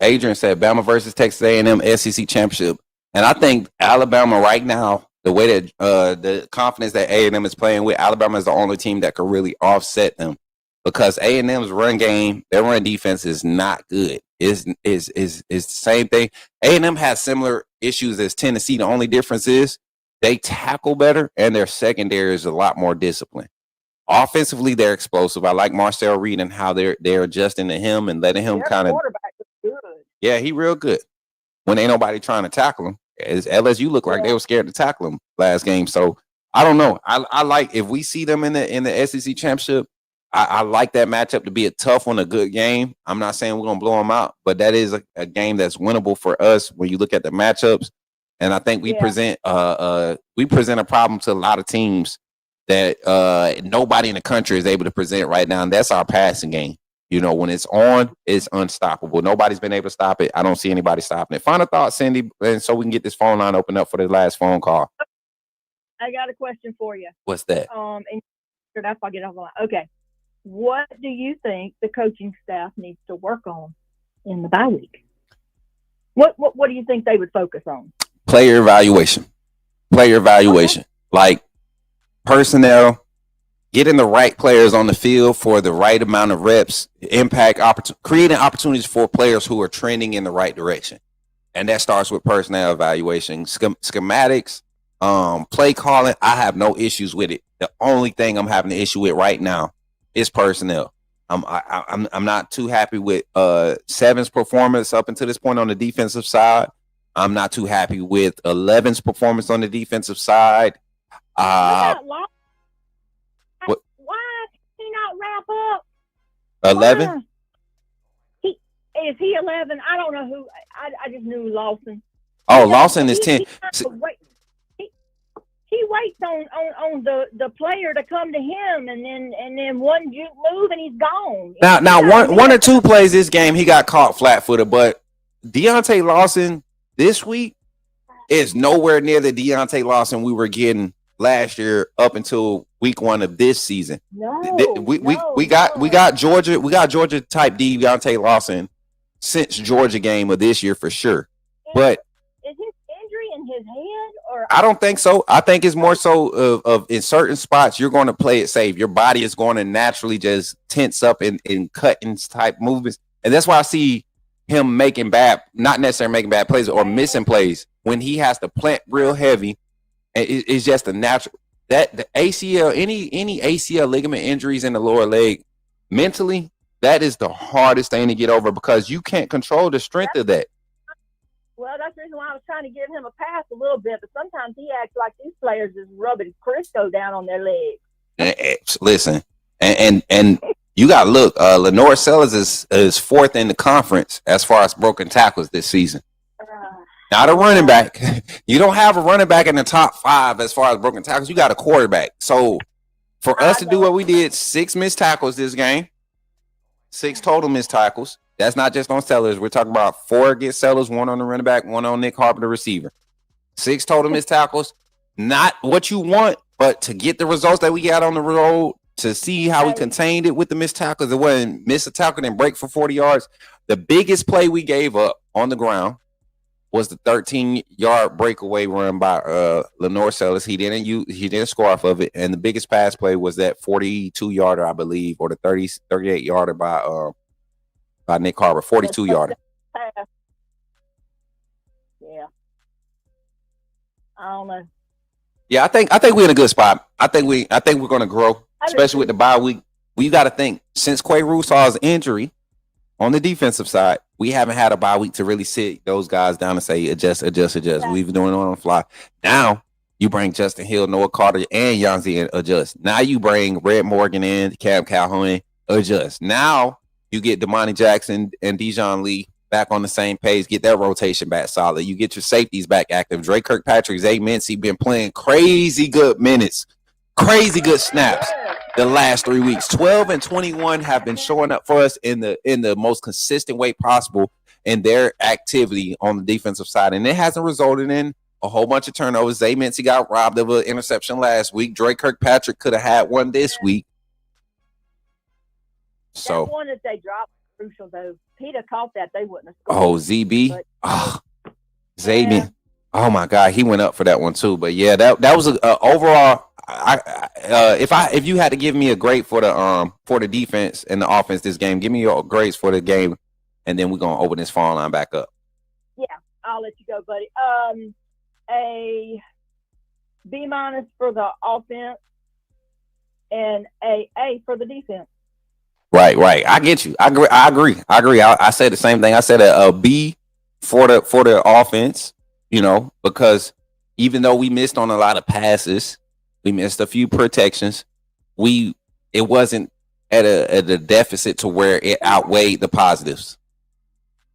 Adrian said Bama versus Texas A&M SEC championship. And I think Alabama right now, the way that the confidence that A&M is playing with, Alabama is the only team that could really offset them, because A&M's run game, their run defense is not good. Is the same thing. A&M has similar issues as Tennessee. The only difference is they tackle better and their secondary is a lot more disciplined. Offensively, they're explosive. I like Marcel Reed and how they're adjusting to him and letting him kind of. Quarterback is good. Yeah, he real good. When ain't nobody trying to tackle him, as LSU looked like they were scared to tackle him last game. So I don't know. I like, if we see them in the SEC championship, I like that matchup to be a tough one, a good game. I'm not saying we're gonna blow them out, but that is a game that's winnable for us when you look at the matchups. And I think we present a problem to a lot of teams that nobody in the country is able to present right now, and that's our passing game. You know, when it's on, it's unstoppable. Nobody's been able to stop it. I don't see anybody stopping it. Final thought, Cindy, and so we can get this phone line open up for the last phone call. I got a question for you. What's that? And that's I'll get off the line. Okay. What do you think the coaching staff needs to work on in the bye week? What do you think they would focus on? Player evaluation. Okay. Like personnel, getting the right players on the field for the right amount of reps, creating opportunities for players who are trending in the right direction. And that starts with personnel evaluation, schematics, play calling. I have no issues with it. The only thing I'm having an issue with right now is personnel. I'm not too happy with Seven's performance up until this point on the defensive side. I'm not too happy with 11's performance on the defensive side. Why can he not wrap up? 11? Is he 11? I don't know who. I just knew Lawson. Oh, Lawson is 10. He waits on the player to come to him, and then one juke move and he's gone. Now one or two plays this game he got caught flat-footed, but Deontay Lawson this week is nowhere near the Deontay Lawson we were getting last year up until week 1 of this season. We got Georgia type Deontay Lawson since Georgia game of this year for sure. But is his injury in his head, or I don't think so. I think it's more so of in certain spots you're going to play it safe. Your body is going to naturally just tense up in cuttings type movements, and that's why I see him not necessarily making bad plays or missing plays when he has to plant real heavy. It's just a natural that the ACL, any ACL ligament injuries in the lower leg, mentally, that is the hardest thing to get over because you can't control the strength of that. Well, that's the reason why I was trying to give him a pass a little bit, but sometimes he acts like these players is rubbing Crisco down on their legs. Listen, and you got to look. Lenore Sellers is 4th in the conference as far as broken tackles this season. Not a running back. You don't have a running back in the top 5 as far as broken tackles. You got a quarterback. So for us to do what we did, 6 missed tackles this game, 6 total missed tackles. That's not just on Sellers. We're talking about 4 against Sellers, 1 on the running back, 1 on Nick Harper, the receiver. 6 total missed tackles. Not what you want, but to get the results that we got on the road, to see how we contained it with the missed tackles. It wasn't miss a tackle and break for 40 yards. The biggest play we gave up on the ground was the 13-yard breakaway run by Lenore Sellers. He didn't score off of it, and the biggest pass play was that 42-yarder, I believe, or the 38-yarder by Nick Harper, 42-yarder. Yeah, I don't know. Yeah, I think we're in a good spot. I think we're going to grow, especially with the bye week. We got to think since Quay Rousseau's injury on the defensive side, we haven't had a bye week to really sit those guys down and say adjust. Yeah. We've been doing it on the fly. Now you bring Justin Hill, Noah Carter, and Yanzi in, adjust. Now you bring Red Morgan in, Cam Calhoun, adjust. Now you get Damani Jackson and Dijon Lee back on the same page, get that rotation back solid. You get your safeties back active. Drake Kirkpatrick, Zay Mincy been playing crazy good minutes, crazy good snaps. the last 3 weeks. 12 and 21 have been showing up for us in the most consistent way possible in their activity on the defensive side. And it hasn't resulted in a whole bunch of turnovers. Zay Mincy got robbed of an interception last week. Dre Kirkpatrick could have had one this week. So that one that they dropped was crucial though. Peter caught that, they wouldn't have scored. Oh, ZB. Zayman. Oh my God, he went up for that one too. But yeah, that was a overall. If you had to give me a grade for the defense and the offense this game, give me your grades for the game, and then we're gonna open this phone line back up. Yeah, I'll let you go, buddy. A B- for the offense and a A for the defense. Right. I get you. I agree. I said the same thing. I said a B for the offense, because even though we missed on a lot of passes, we missed a few protections. It wasn't at a deficit to where it outweighed the positives.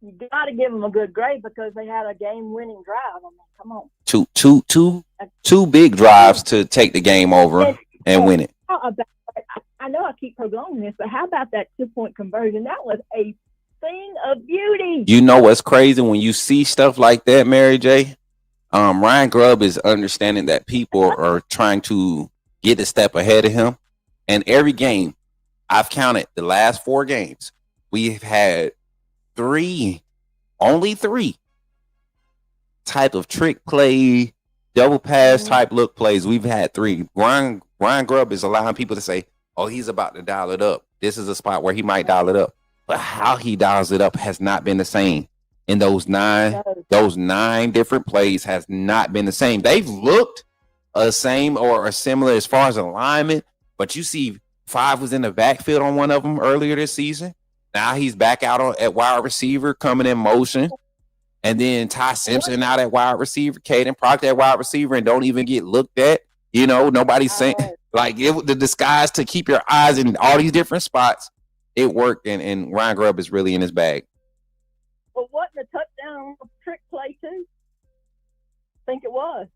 You got to give them a good grade because they had a game-winning drive. I mean, come on. Two big drives to take the game over and win it. I know I keep prolonging this, but how about that 2-point conversion? That was a thing of beauty. You know what's crazy when you see stuff like that, Mary J? Ryan Grubb is understanding that people are trying to get a step ahead of him. And every game, I've counted the last 4 games, we've had only three type of trick play, double pass type look plays. We've had 3. Ryan Grubb is allowing people to say, oh, he's about to dial it up. This is a spot where he might dial it up. But how he dials it up has not been the same. In those nine different plays has not been the same. They've looked the same or similar as far as alignment, but you see 5 was in the backfield on one of them earlier this season. Now he's back out at wide receiver, coming in motion. And then Ty Simpson out at wide receiver, Caden Proctor at wide receiver, and don't even get looked at. Nobody's saying the disguise to keep your eyes in all these different spots. It worked, and Ryan Grubb is really in his bag. Well, wasn't a touchdown trick play too? I think it was.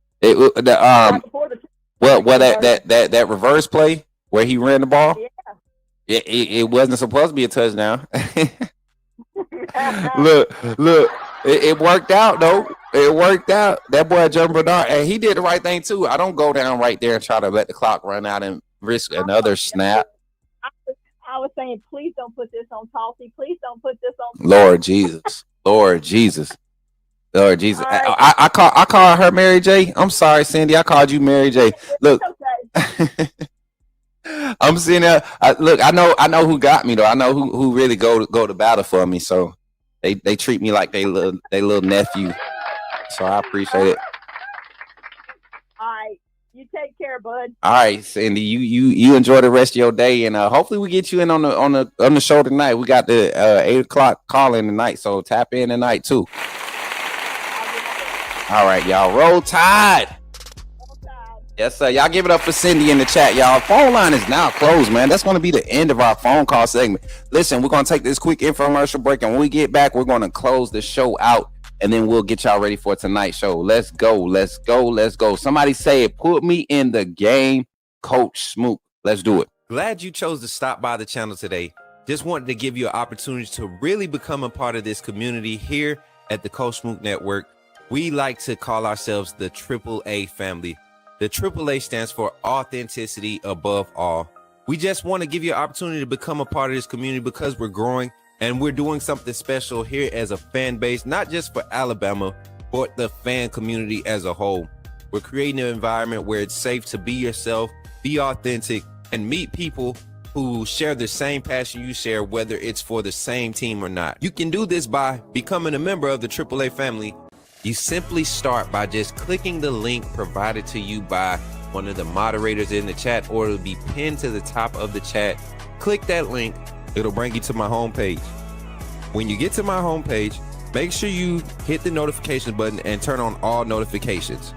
That reverse play where he ran the ball. Yeah, it wasn't supposed to be a touchdown. look, it worked out though. It worked out. That boy John Bernard, and he did the right thing too. I don't go down right there and try to let the clock run out and risk another snap. I was saying, please don't put this on Tulsi. Please don't put this on. Lord Jesus. I call her Mary J. I'm sorry, Cindy. I called you Mary J. Look, I'm seeing that. Look, I know who got me though. I know who really go to battle for me. So they treat me like they little nephew. So I appreciate it. All right. You take care, bud. All right, Cindy. You enjoy the rest of your day, and hopefully we get you in on the show tonight. We got the 8:00 call in tonight, so tap in tonight too. All right, y'all. Roll Tide. Yes, sir. Y'all give it up for Cindy in the chat, y'all. Phone line is now closed, man. That's going to be the end of our phone call segment. Listen, we're going to take this quick infomercial break, and when we get back, we're going to close the show out, and then we'll get y'all ready for tonight's show. Let's go. Somebody say it. Put me in the game, Coach Smook. Let's do it. Glad you chose to stop by the channel today. Just wanted to give you an opportunity to really become a part of this community here at the Coach Smook Network. We like to call ourselves the AAA family. The AAA stands for authenticity above all. We just want to give you an opportunity to become a part of this community because we're growing and we're doing something special here as a fan base, not just for Alabama, but the fan community as a whole. We're creating an environment where it's safe to be yourself, be authentic, and meet people who share the same passion you share, whether it's for the same team or not. You can do this by becoming a member of the AAA family. You simply start by just clicking the link provided to you by one of the moderators in the chat, or it'll be pinned to the top of the chat. Click that link. It'll bring you to my homepage. When you get to my homepage, make sure you hit the notification button and turn on all notifications.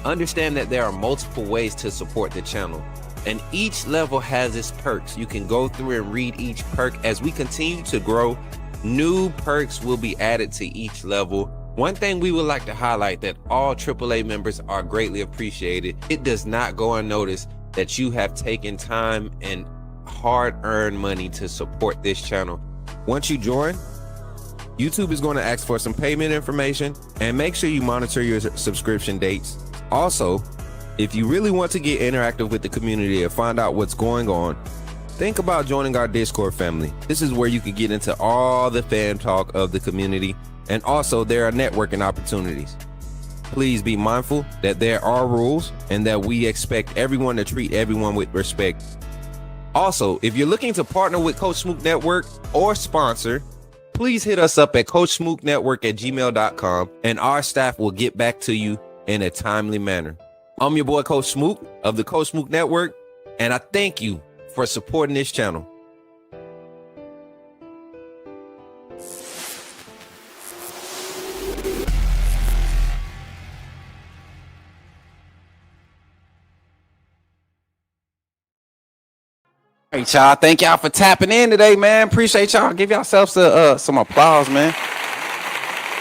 Understand that there are multiple ways to support the channel, and each level has its perks. You can go through and read each perk. As we continue to grow, new perks will be added to each level. One thing we would like to highlight that all AAA members are greatly appreciated. It does not go unnoticed that you have taken time and hard-earned money to support this channel. Once you join, YouTube is going to ask for some payment information, and make sure you monitor your subscription dates. Also, if you really want to get interactive with the community and find out what's going on, think about joining our Discord family. This is where you can get into all the fan talk of the community, and also there are networking opportunities. Please be mindful that there are rules and that we expect everyone to treat everyone with respect. Also, if you're looking to partner with Coach Smook Network or sponsor, please hit us up at coachsmooknetwork@gmail.com, and our staff will get back to you in a timely manner. I'm your boy, Coach Smook of the Coach Smook Network, and I thank you for supporting this channel. All right, y'all. Thank y'all for tapping in today, man. Appreciate y'all. Give yourselves some applause, man.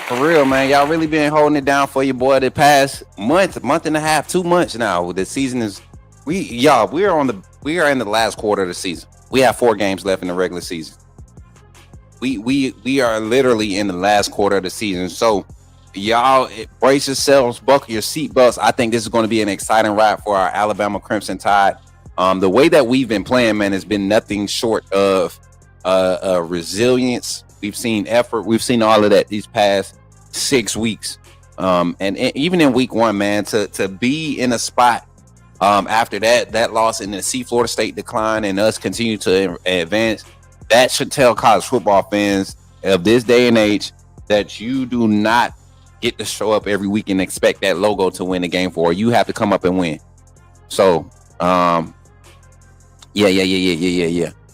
For real, man. Y'all really been holding it down for your boy the past month and a half, 2 months now. The season is we are in the last quarter of the season. We have 4 games left in the regular season. We are literally in the last quarter of the season. So y'all brace yourselves, buckle your seatbelts. I think this is going to be an exciting ride for our Alabama Crimson Tide. The way that we've been playing, man, has been nothing short of resilience. We've seen effort. We've seen all of that these past 6 weeks. And even in week 1, man, to be in a spot after that loss and then see Florida State decline and us continue to advance, that should tell college football fans of this day and age that you do not get to show up every week and expect that logo to win the game for you. Have to come up and win. So, yeah.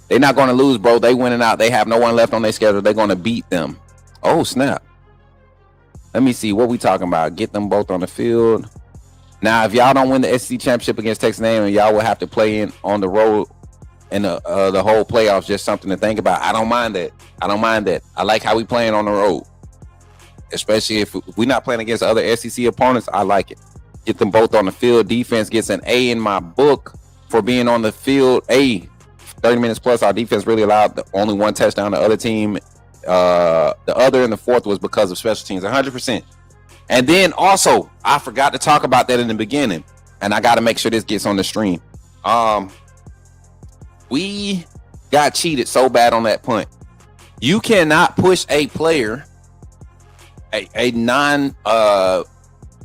They're not going to lose, bro. They winning out. They have no one left on their schedule. They're going to beat them. Oh, snap. Let me see what we talking about. Get them both on the field. Now, if y'all don't win the SEC championship against Texas A&M, y'all will have to play in on the road and the whole playoffs. Just something to think about. I don't mind that. I like how we playing on the road, especially if we're not playing against other SEC opponents. I like it. Get them both on the field. Defense gets an A in my book for being on the field. 30 minutes plus. Our defense really allowed only 1 touchdown. The other team, the other and the fourth was because of special teams, 100%. And then also, I forgot to talk about that in the beginning, and I got to make sure this gets on the stream. We got cheated so bad on that punt. You cannot push a player, a non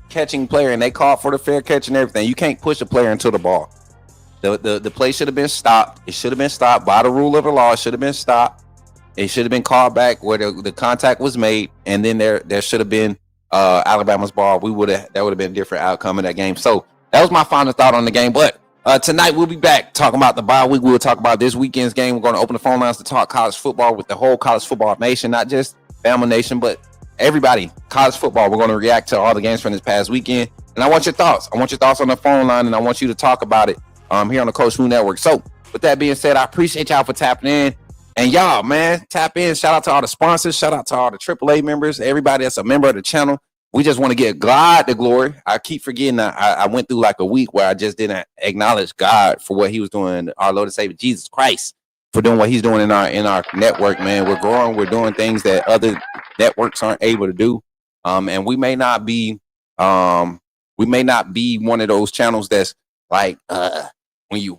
catching player, and they called for the fair catch and everything. You can't push a player into the ball. The play should have been stopped. It should have been stopped by the rule of the law. It should have been stopped. It should have been called back where the contact was made, and then there should have been Alabama's ball. That would have been a different outcome in that game. So that was my final thought on the game. But tonight we'll be back talking about the bye week. We'll talk about this weekend's game. We're going to open the phone lines to talk college football with the whole college football nation, not just Bama Nation, but everybody. College football. We're going to react to all the games from this past weekend, and I want your thoughts. I want your thoughts on the phone line, and I want you to talk about it here on the Coach Smook Network. So with that being said, I appreciate y'all for tapping in. And y'all, man, tap in. Shout out to all the sponsors. Shout out to all the AAA members, everybody that's a member of the channel. We just want to give God the glory. I keep forgetting that I went through like a week where I just didn't acknowledge God for what he was doing, our Lord and Savior Jesus Christ, for doing what he's doing in our network, man. We're growing. We're doing things that other networks aren't able to do. And we may not be one of those channels that's like when you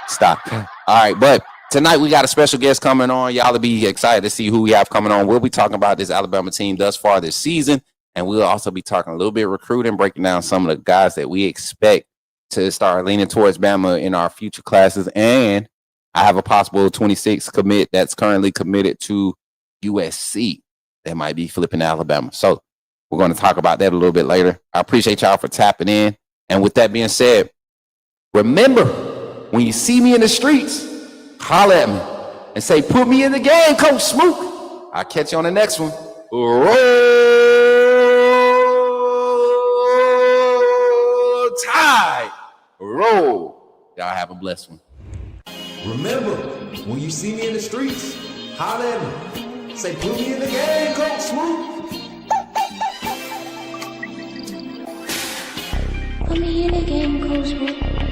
stop. All right, but tonight we got a special guest coming on. Y'all will be excited to see who we have coming on. We'll be talking about this Alabama team thus far this season, and we'll also be talking a little bit recruiting, breaking down some of the guys that we expect to start leaning towards Bama in our future classes. And I have a possible 26 commit that's currently committed to USC that might be flipping to Alabama. So we're going to talk about that a little bit later. I appreciate y'all for tapping in. And with that being said, remember, when you see me in the streets, holler at me and say, put me in the game, Coach Smook. I'll catch you on the next one. Roll Tide. Roll. Y'all have a blessed one. Remember, when you see me in the streets, holler at me. Say, put me in the game, Coach Smook. Put me in the game, Coach Smook.